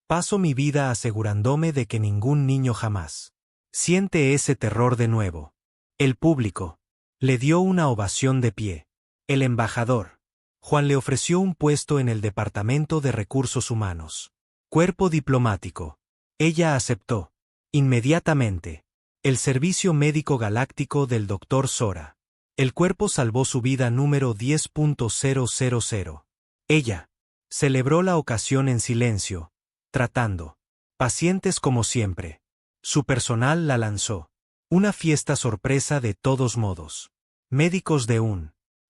Paso mi vida asegurándome de que ningún niño jamás siente ese terror de nuevo. El público le dio una ovación de pie. El embajador Juan le ofreció un puesto en el Departamento de Recursos Humanos. Cuerpo diplomático. Ella aceptó. Inmediatamente. El Servicio Médico Galáctico del Dr. Sora. El cuerpo salvó su vida número 10.000. Ella Celebró la ocasión en silencio, tratando. Pacientes como siempre. Su personal la lanzó. Una fiesta sorpresa de todos modos. Médicos de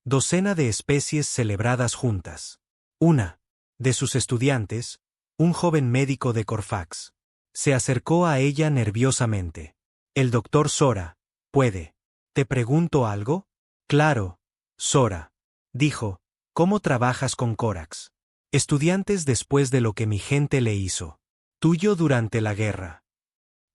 docena de especies celebradas juntas. Una de sus estudiantes, un joven médico de Corfax, se acercó a ella nerviosamente. El doctor Sora, ¿puede? ¿Te pregunto algo? Claro, Sora, dijo. ¿Cómo trabajas con Corax? Estudiantes después de lo que mi gente le hizo. Tuyo durante la guerra.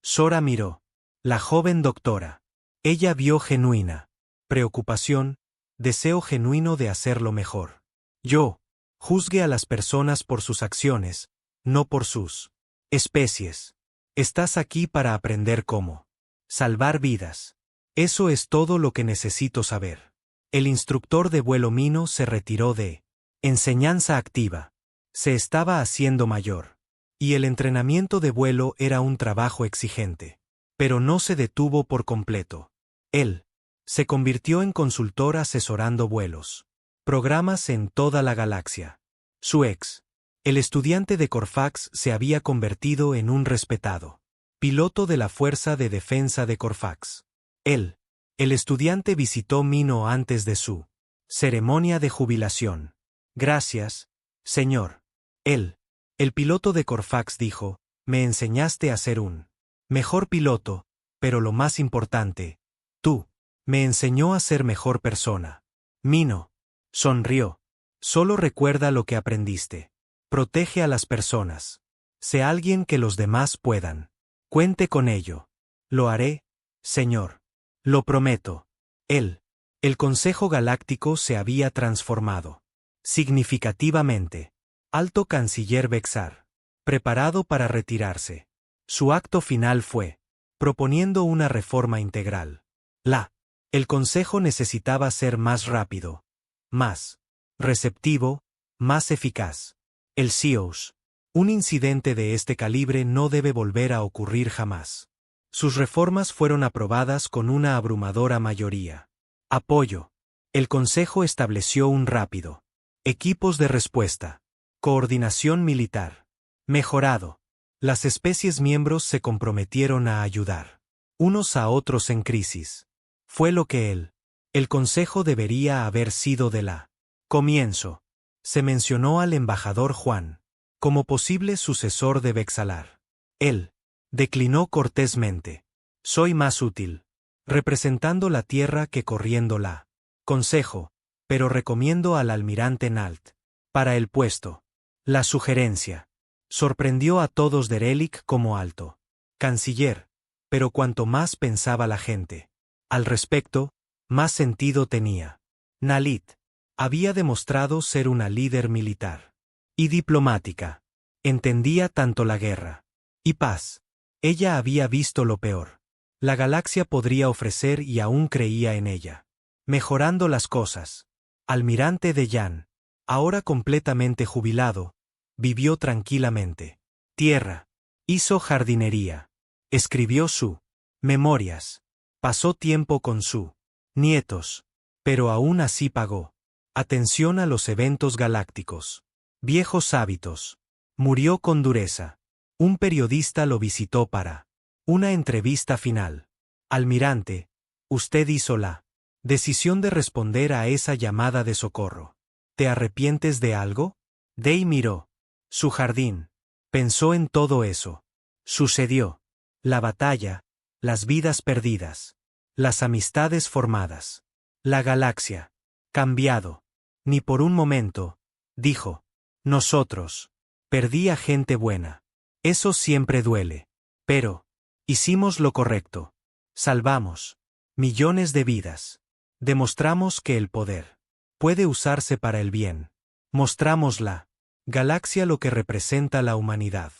Sora miró. La joven doctora. Ella vio genuina preocupación, deseo genuino de hacerlo mejor. Yo juzgue a las personas por sus acciones, no por sus especies. Estás aquí para aprender cómo salvar vidas. Eso es todo lo que necesito saber. El instructor de vuelo Mino se retiró de enseñanza activa. Se estaba haciendo mayor. Y el entrenamiento de vuelo era un trabajo exigente. Pero no se detuvo por completo. Él se convirtió en consultor asesorando vuelos. Programas en toda la galaxia. Su ex, el estudiante de Corfax, se había convertido en un respetado piloto de la Fuerza de Defensa de Corfax. Él, el estudiante, visitó Mino antes de su ceremonia de jubilación. Gracias, señor. Él, el piloto de Corfax, dijo, me enseñaste a ser un mejor piloto, pero lo más importante, tú, me enseñó a ser mejor persona. Mino sonrió. Solo recuerda lo que aprendiste. Protege a las personas. Sé alguien que los demás puedan. Cuente con ello. Lo haré, señor. Lo prometo. Él, el Consejo Galáctico se había transformado significativamente. Alto Canciller Vexar, preparado para retirarse. Su acto final fue proponiendo una reforma integral. El Consejo necesitaba ser más rápido, más receptivo, más eficaz. El CIOS. Un incidente de este calibre no debe volver a ocurrir jamás. Sus reformas fueron aprobadas con una abrumadora mayoría. Apoyo. El Consejo estableció un rápido. Equipos de respuesta. Coordinación militar. Mejorado. Las especies miembros se comprometieron a ayudar unos a otros en crisis. Fue lo que el Consejo debería haber sido de la comienzo. Se mencionó al embajador Juan como posible sucesor de Vexalar. Él declinó cortésmente. Soy más útil representando la Tierra que corriendo la Consejo, pero recomiendo al almirante Nalt para el puesto. La sugerencia sorprendió a todos de Relic como alto canciller, pero cuanto más pensaba la gente al respecto, más sentido tenía. Nalit había demostrado ser una líder militar y diplomática. Entendía tanto la guerra y paz. Ella había visto lo peor. La galaxia podría ofrecer y aún creía en ella. Mejorando las cosas. Almirante de Yan, ahora completamente jubilado, vivió tranquilamente. Tierra. Hizo jardinería. Escribió su memorias. Pasó tiempo con su nietos. Pero aún así pagó atención a los eventos galácticos. Viejos hábitos. Murió con dureza. Un periodista lo visitó para una entrevista final. Almirante, usted hizo la decisión de responder a esa llamada de socorro. ¿Te arrepientes de algo? Day miró su jardín. Pensó en todo eso. Sucedió. La batalla, las vidas perdidas, las amistades formadas. La galaxia. Cambiado. Ni por un momento, dijo. Nosotros. Perdí a gente buena. Eso siempre duele. Pero hicimos lo correcto. Salvamos millones de vidas. Demostramos que el poder puede usarse para el bien. Mostramos la galaxia lo que representa la humanidad.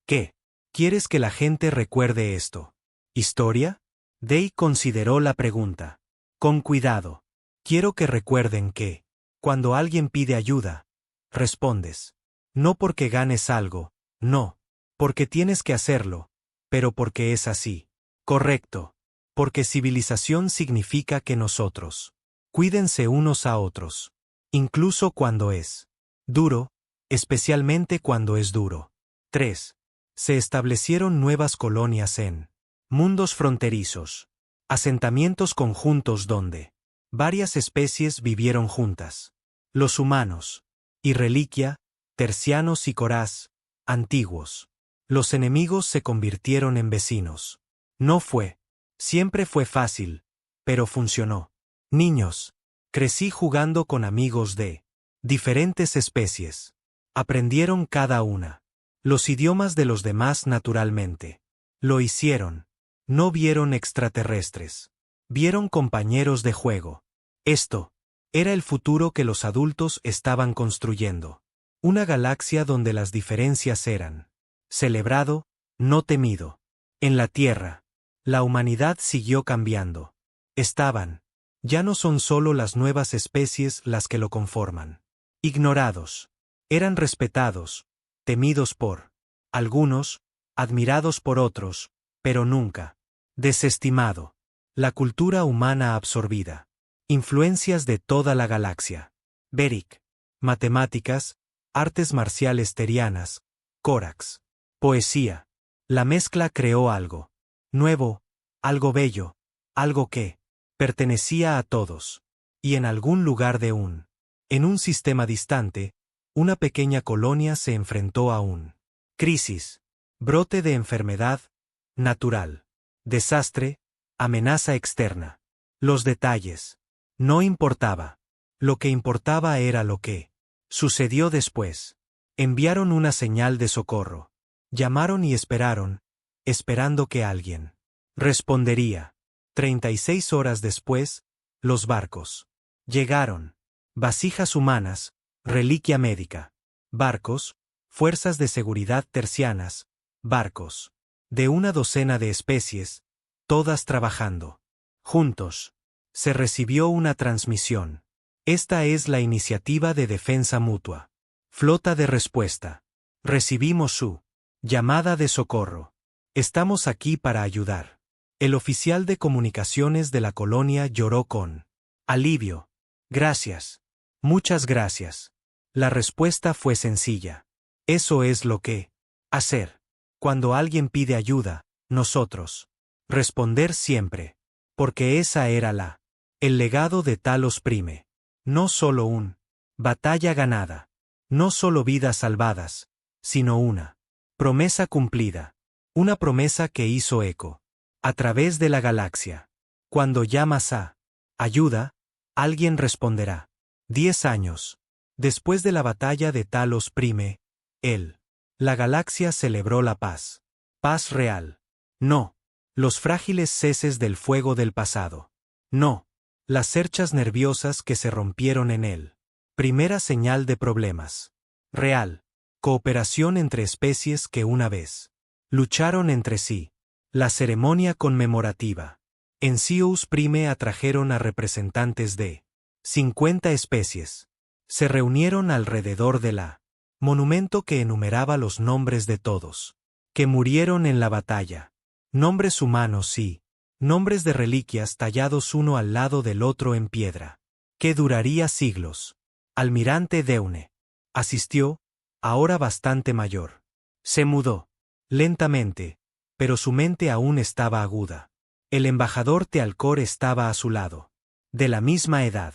¿Qué? ¿Quieres que la gente recuerde esto? ¿Historia? Day consideró la pregunta. Con cuidado. Quiero que recuerden que, cuando alguien pide ayuda, respondes. No porque ganes algo, no. Porque tienes que hacerlo, pero porque es así. Correcto. Porque civilización significa que nosotros cuídense unos a otros. Incluso cuando es duro, especialmente cuando es duro. 3. Se establecieron nuevas colonias en mundos fronterizos, asentamientos conjuntos donde varias especies vivieron juntas. Los humanos, y Reliquia, tercianos y coraz, antiguos. Los enemigos se convirtieron en vecinos. No siempre fue fácil, pero funcionó. Niños, crecí jugando con amigos de diferentes especies. Aprendieron cada una los idiomas de los demás naturalmente. Lo hicieron. No vieron extraterrestres. Vieron compañeros de juego. Esto era el futuro que los adultos estaban construyendo. Una galaxia donde las diferencias eran celebrado, no temido. En la Tierra, la humanidad siguió cambiando. Ya no son solo las nuevas especies las que lo conforman. Ignorados. Eran respetados, temidos por algunos, admirados por otros, pero nunca desestimado. La cultura humana absorbida. Influencias de toda la galaxia. Beric. Matemáticas, artes marciales terianas, Corax. Poesía. La mezcla creó algo nuevo, algo bello, algo que pertenecía a todos. Y en algún lugar en un sistema distante, una pequeña colonia se enfrentó a un crisis, brote de enfermedad, natural, desastre, amenaza externa. Los detalles no importaba. Lo que importaba era lo que sucedió después. Enviaron una señal de socorro. Llamaron y esperaron, esperando que alguien respondería. 36 horas después, los barcos llegaron. Vasijas humanas, reliquia médica. Barcos, fuerzas de seguridad tercianas, barcos. De una docena de especies, todas trabajando juntos. Se recibió una transmisión. Esta es la iniciativa de defensa mutua. Flota de respuesta. Recibimos su llamada de socorro. Estamos aquí para ayudar. El oficial de comunicaciones de la colonia lloró con alivio. Gracias. Muchas gracias. La respuesta fue sencilla. Eso es lo que hacer. Cuando alguien pide ayuda, nosotros responder siempre. Porque esa era el legado de Talos Prime. No solo batalla ganada. No solo vidas salvadas, sino una promesa cumplida. Una promesa que hizo eco a través de la galaxia. Cuando llamas a ayuda, alguien responderá. 10 años después de la batalla de Talos Prime, la galaxia celebró la paz. Paz real. No los frágiles ceses del fuego del pasado. No las cerchas nerviosas que se rompieron en él. Primera señal de problemas. Real. Cooperación entre especies que una vez lucharon entre sí. La ceremonia conmemorativa. En Sirius Prime atrajeron a representantes de 50 especies. Se reunieron alrededor de la monumento que enumeraba los nombres de todos que murieron en la batalla. Nombres humanos y nombres de reliquias tallados uno al lado del otro en piedra. Que duraría siglos. Almirante Deune asistió, ahora bastante mayor. Se mudó lentamente, pero su mente aún estaba aguda. El embajador Tealcor estaba a su lado. De la misma edad.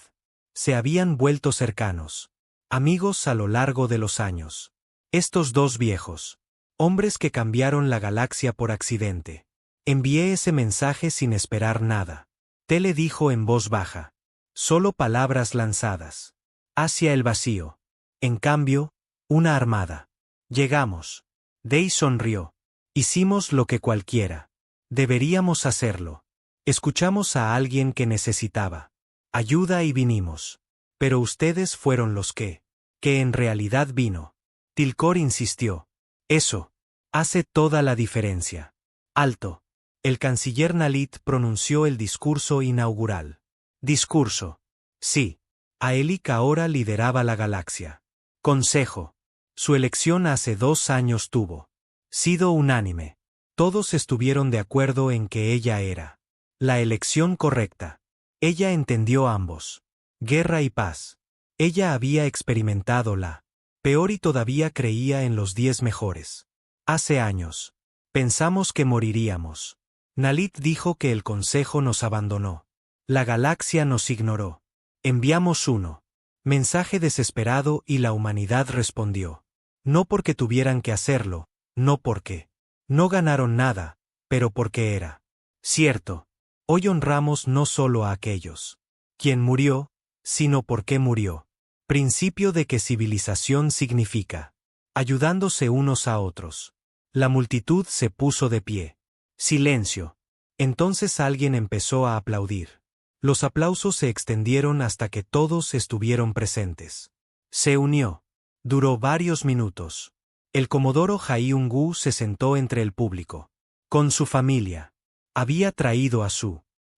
Se habían vuelto cercanos. Amigos a lo largo de los años. Estos dos viejos hombres que cambiaron la galaxia por accidente. Envié ese mensaje sin esperar nada. Tele dijo en voz baja. Solo palabras lanzadas hacia el vacío. En cambio, una armada. Llegamos. Day sonrió. Hicimos lo que cualquiera deberíamos hacerlo. Escuchamos a alguien que necesitaba ayuda y vinimos. Pero ustedes fueron los que en realidad vino. Tilcor insistió. Eso hace toda la diferencia. Alto. El canciller Nalit pronunció el discurso inaugural. Discurso. Sí. Aelik ahora lideraba la galaxia. Consejo. Su elección hace 2 años tuvo sido unánime. Todos estuvieron de acuerdo en que ella era la elección correcta. Ella entendió ambos. Guerra y paz. Ella había experimentado la Peor y todavía creía en los 10 mejores. Hace años. Pensamos que moriríamos. Nalit dijo que el consejo nos abandonó. La galaxia nos ignoró. Enviamos uno. Mensaje desesperado y la humanidad respondió. No porque tuvieran que hacerlo, no porque. No ganaron nada, pero porque era. Cierto. Hoy honramos no solo a aquellos. Quien murió, sino por qué murió. Principio de que civilización significa. Ayudándose unos a otros. La multitud se puso de pie. Silencio. Entonces alguien empezó a aplaudir. Los aplausos se extendieron hasta que todos estuvieron presentes. Se unió. Duró varios minutos. El comodoro Jaiungu se sentó entre el público. Con su familia. Había traído a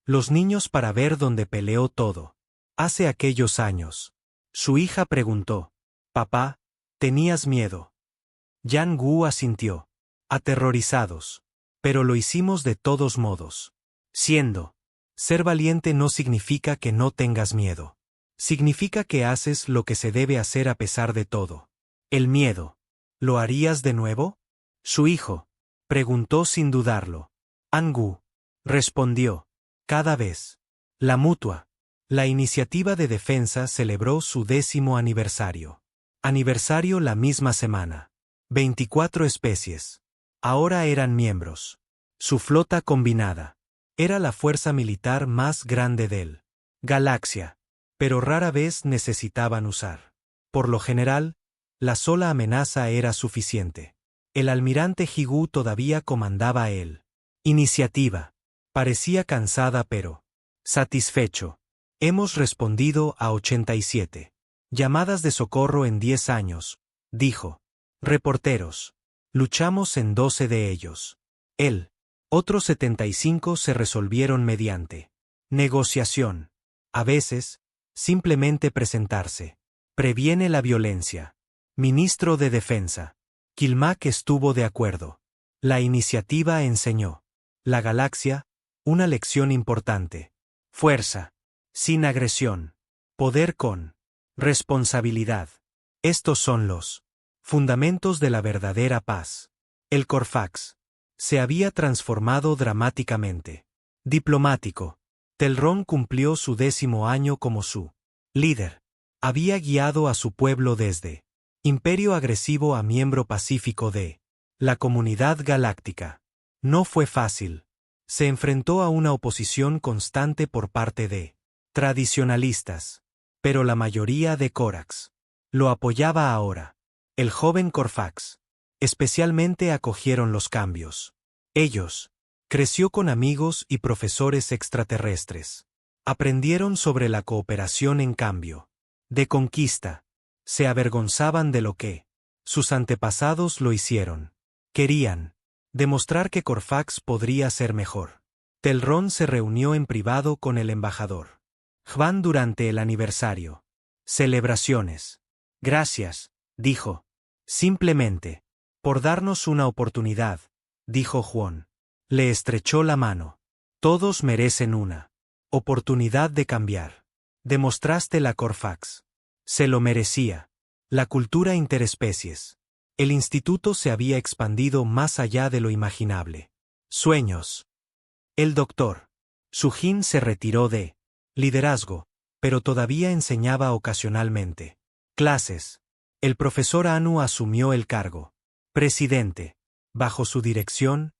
los niños para ver dónde peleó todo. Hace aquellos años. Su hija preguntó. Papá, ¿tenías miedo? Yang Gu asintió. Aterrorizados. Pero lo hicimos de todos modos. Ser valiente no significa que no tengas miedo. Significa que haces lo que se debe hacer a pesar de todo. El miedo. ¿Lo harías de nuevo? Su hijo. Preguntó sin dudarlo. Angu. Respondió. Cada vez. La mutua. La iniciativa de defensa celebró su 10º aniversario. Aniversario la misma semana. 24 especies. Ahora eran miembros. Su flota combinada. Era la fuerza militar más grande del galaxia. Pero rara vez necesitaban usar. Por lo general, la sola amenaza era suficiente. El almirante Higu todavía comandaba él. Iniciativa. Parecía cansada pero satisfecho. Hemos respondido a 87 llamadas de socorro en 10 años, dijo. Reporteros. Luchamos en 12 de ellos. Otros 75 se resolvieron mediante negociación. A veces, simplemente presentarse. Previene la violencia. Ministro de Defensa. Kilmak estuvo de acuerdo. La iniciativa enseñó. La galaxia, una lección importante. Fuerza. Sin agresión. Poder con responsabilidad. Estos son los fundamentos de la verdadera paz. El Corfax se había transformado dramáticamente. Diplomático. Telrón cumplió su 10º año como su líder. Había guiado a su pueblo desde imperio agresivo a miembro pacífico de la comunidad galáctica. No fue fácil. Se enfrentó a una oposición constante por parte de tradicionalistas. Pero la mayoría de Corax lo apoyaba ahora. El joven Corfax. Especialmente acogieron los cambios. Ellos. Creció con amigos y profesores extraterrestres. Aprendieron sobre la cooperación en cambio de conquista. Se avergonzaban de lo que sus antepasados lo hicieron. Querían demostrar que Corfax podría ser mejor. Telrón se reunió en privado con el embajador Juan durante el aniversario. Celebraciones. Gracias, dijo. Simplemente por darnos una oportunidad, dijo Juan. Le estrechó la mano. Todos merecen una oportunidad de cambiar. Demostraste la Corfax. Se lo merecía. La cultura interespecies. El instituto se había expandido más allá de lo imaginable. Sueños. El doctor Sujin se retiró de liderazgo, pero todavía enseñaba ocasionalmente clases. El profesor Anu asumió el cargo. Presidente. Bajo su dirección,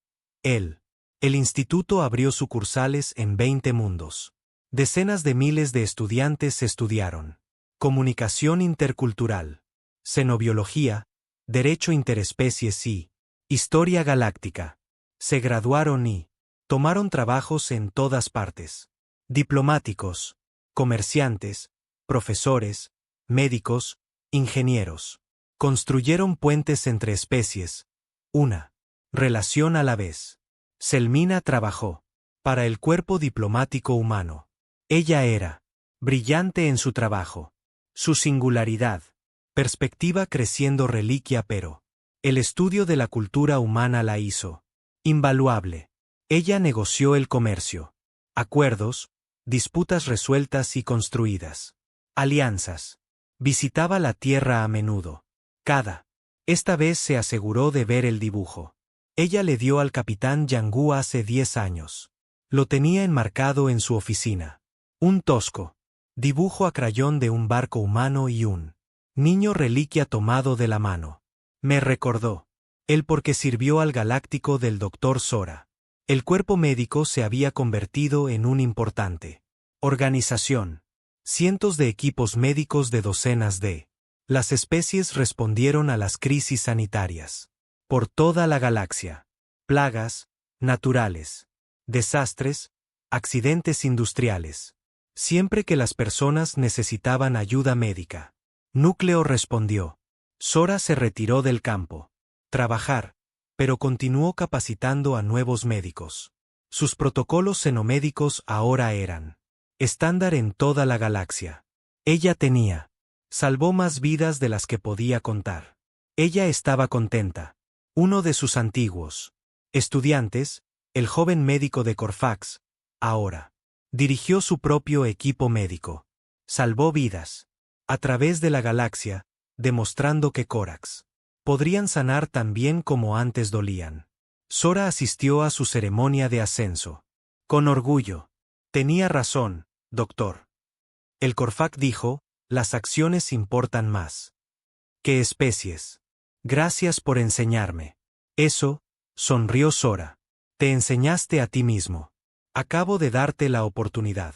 el instituto abrió sucursales en 20 mundos. Decenas de miles de estudiantes estudiaron comunicación intercultural, xenobiología, derecho interespecies y historia galáctica. Se graduaron y tomaron trabajos en todas partes. Diplomáticos, comerciantes, profesores, médicos, ingenieros. Construyeron puentes entre especies. Una relación a la vez. Selmina trabajó para el cuerpo diplomático humano. Ella era brillante en su trabajo. Su singularidad. Perspectiva creciendo reliquia pero el estudio de la cultura humana la hizo invaluable. Ella negoció el comercio. Acuerdos, disputas resueltas y construidas. Alianzas. Visitaba la Tierra a menudo. Esta vez se aseguró de ver el dibujo. Ella le dio al capitán Yanggu hace 10 años. Lo tenía enmarcado en su oficina. Un tosco dibujo a crayón de un barco humano y un niño reliquia tomado de la mano. Me recordó. Él porque sirvió al galáctico del Dr. Sora. El cuerpo médico se había convertido en un importante organización. Cientos de equipos médicos de docenas de las especies respondieron a las crisis sanitarias. Por toda la galaxia. Plagas, naturales, desastres, accidentes industriales. Siempre que las personas necesitaban ayuda médica. Núcleo respondió. Sora se retiró del campo. Trabajar, pero continuó capacitando a nuevos médicos. Sus protocolos xenomédicos ahora eran estándar en toda la galaxia. Ella salvó más vidas de las que podía contar. Ella estaba contenta. Uno de sus antiguos estudiantes, el joven médico de Corfax, ahora dirigió su propio equipo médico. Salvó vidas a través de la galaxia, demostrando que Corax podrían sanar tan bien como antes dolían. Sora asistió a su ceremonia de ascenso. Con orgullo. Tenía razón, doctor. El Corfac dijo, las acciones importan más que especies. Gracias por enseñarme. Eso, sonrió Sora. Te enseñaste a ti mismo. Acabo de darte la oportunidad.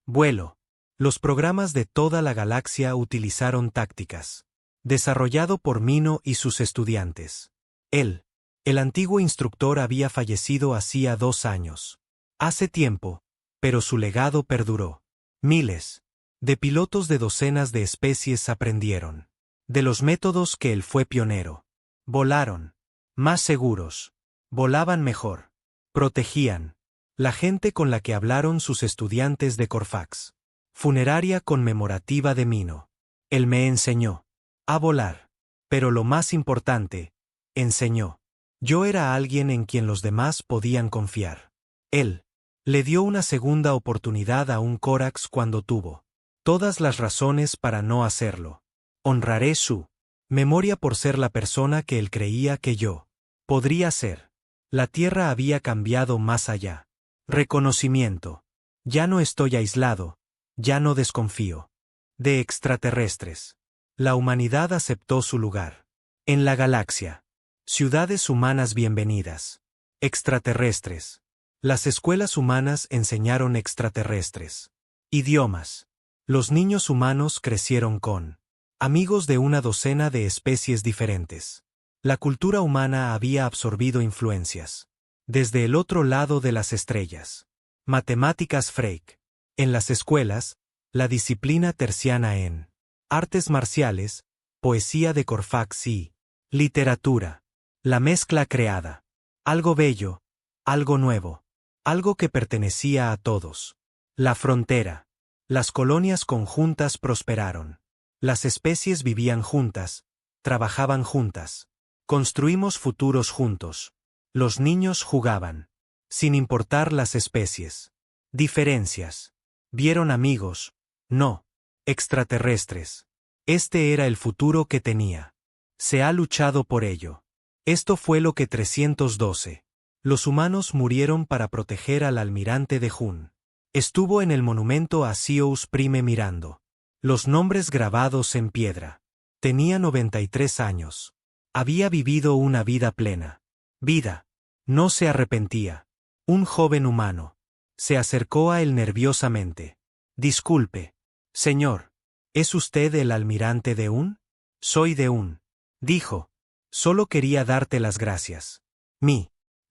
Vuelo. Los programas de toda la galaxia utilizaron tácticas. Desarrollado por Mino y sus estudiantes. Él, el antiguo instructor, había fallecido hacía 2 años. Hace tiempo, pero su legado perduró. Miles de pilotos de docenas de especies aprendieron de los métodos que él fue pionero. Volaron más seguros. Volaban mejor. Protegían la gente con la que hablaron sus estudiantes de Corfax. Funeraria conmemorativa de Mino. Él me enseñó a volar. Pero lo más importante, enseñó. Yo era alguien en quien los demás podían confiar. Él le dio una segunda oportunidad a un Corax cuando tuvo todas las razones para no hacerlo. Honraré su memoria por ser la persona que él creía que yo podría ser. La Tierra había cambiado más allá. Reconocimiento. Ya no estoy aislado, ya no desconfío de extraterrestres. La humanidad aceptó su lugar en la galaxia. Ciudades humanas bienvenidas. Extraterrestres. Las escuelas humanas enseñaron extraterrestres. Idiomas. Los niños humanos crecieron con amigos de una docena de especies diferentes. La cultura humana había absorbido influencias desde el otro lado de las estrellas. Matemáticas Freak. En las escuelas, la disciplina terciana en artes marciales, poesía de Corfax y literatura. La mezcla creada. Algo bello, algo nuevo, algo que pertenecía a todos. La frontera. Las colonias conjuntas prosperaron. Las especies vivían juntas, trabajaban juntas. Construimos futuros juntos. Los niños jugaban, sin importar las especies. Diferencias. Vieron amigos, no extraterrestres. Este era el futuro que tenía. Se ha luchado por ello. Esto fue lo que 312. Los humanos murieron para proteger al almirante de Jun. Estuvo en el monumento a Zeus Prime mirando los nombres grabados en piedra. Tenía 93 años. Había vivido una vida plena. Vida. No se arrepentía. Un joven humano. Se acercó a él nerviosamente. Disculpe. Señor. ¿Es usted el almirante de Un? Soy de Un. Dijo. Solo quería darte las gracias.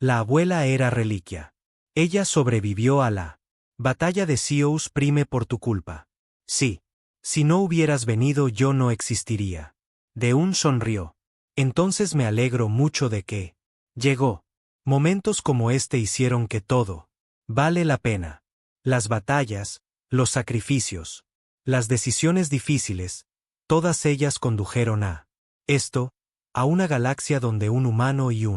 La abuela era reliquia. Ella sobrevivió a la batalla de Zeus Prime por tu culpa. Sí. Si no hubieras venido yo no existiría. De-un sonrió. Entonces me alegro mucho de que llegó. Momentos como este hicieron que todo vale la pena. Las batallas, los sacrificios, las decisiones difíciles, todas ellas condujeron a esto, a una galaxia donde un humano y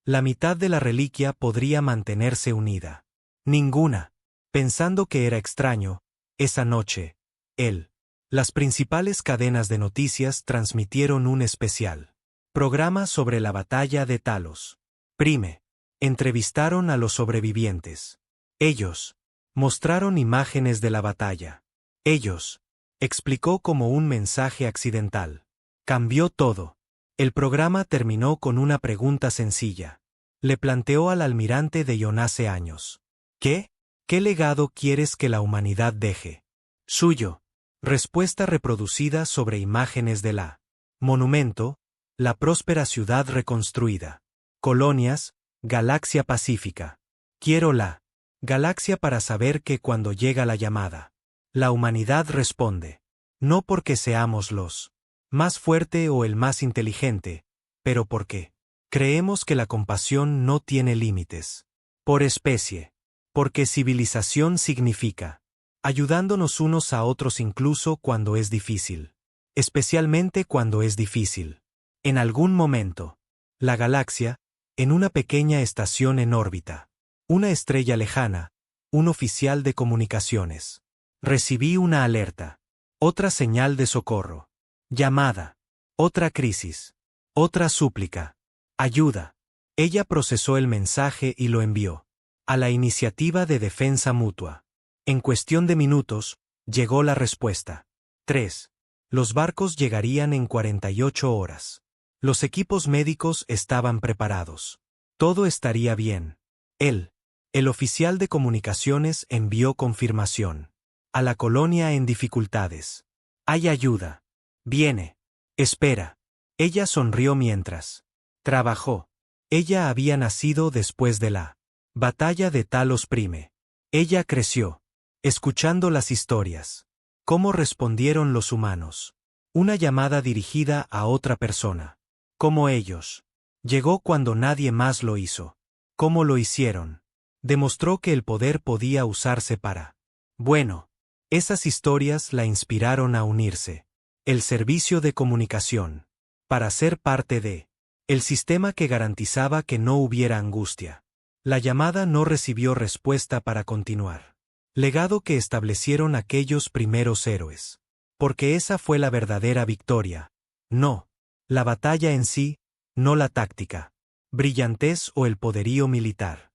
la mitad de la reliquia podría mantenerse unida. Ninguna. Pensando que era extraño, esa noche, él Las principales cadenas de noticias transmitieron un especial programa sobre la batalla de Talos. Prime. Entrevistaron a los sobrevivientes. Ellos mostraron imágenes de la batalla. Ellos explicó como un mensaje accidental. Cambió todo. El programa terminó con una pregunta sencilla. Le planteó al almirante de hace años. ¿Qué? ¿Qué legado quieres que la humanidad deje? Suyo. Respuesta reproducida sobre imágenes de la monumento, la próspera ciudad reconstruida. Colonias, galaxia pacífica. Quiero la galaxia para saber que cuando llega la llamada, la humanidad responde. No porque seamos los más fuerte o el más inteligente, pero porque creemos que la compasión no tiene límites. Por especie. Porque civilización significa ayudándonos unos a otros incluso cuando es difícil. Especialmente cuando es difícil. En algún momento, la galaxia, en una pequeña estación en órbita, una estrella lejana, un oficial de comunicaciones. Recibí una alerta. Otra señal de socorro. Llamada. Otra crisis. Otra súplica. Ayuda. Ella procesó el mensaje y lo envió a la iniciativa de defensa mutua. En cuestión de minutos, llegó la respuesta. 3. Los barcos llegarían en 48 horas. Los equipos médicos estaban preparados. Todo estaría bien. Él, el oficial de comunicaciones, envió confirmación. A la colonia en dificultades. Hay ayuda. Viene. Espera. Ella sonrió mientras trabajó. Ella había nacido después de la batalla de Talos Prime. Ella creció, escuchando las historias. ¿Cómo respondieron los humanos? Una llamada dirigida a otra persona. Como ellos. Llegó cuando nadie más lo hizo. ¿Cómo lo hicieron? Demostró que el poder podía usarse para bueno. Esas historias la inspiraron a unirse. El servicio de comunicación. Para ser parte de el sistema que garantizaba que no hubiera angustia. La llamada no recibió respuesta para continuar. Legado que establecieron aquellos primeros héroes. Porque esa fue la verdadera victoria. No. La batalla en sí, no la táctica, brillantez o el poderío militar.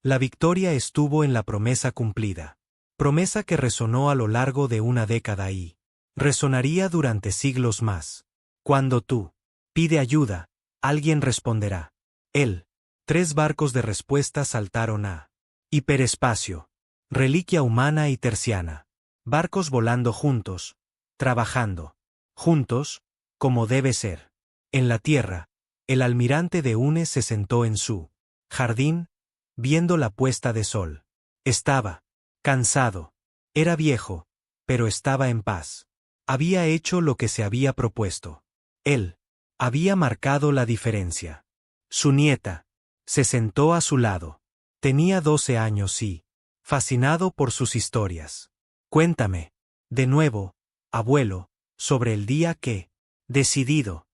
La victoria estuvo en la promesa cumplida. Promesa que resonó a lo largo de una década y resonaría durante siglos más. Cuando tú pide ayuda, alguien responderá. 3 barcos de respuesta saltaron a hiperespacio. Reliquia humana y terciana. Barcos volando juntos, trabajando juntos, como debe ser. En la tierra, el almirante de UNE se sentó en su jardín, viendo la puesta de sol. Estaba cansado. Era viejo, pero estaba en paz. Había hecho lo que se había propuesto. Él había marcado la diferencia. Su nieta se sentó a su lado. Tenía 12 años y, fascinado por sus historias. Cuéntame, de nuevo, abuelo, sobre el día que, decidido,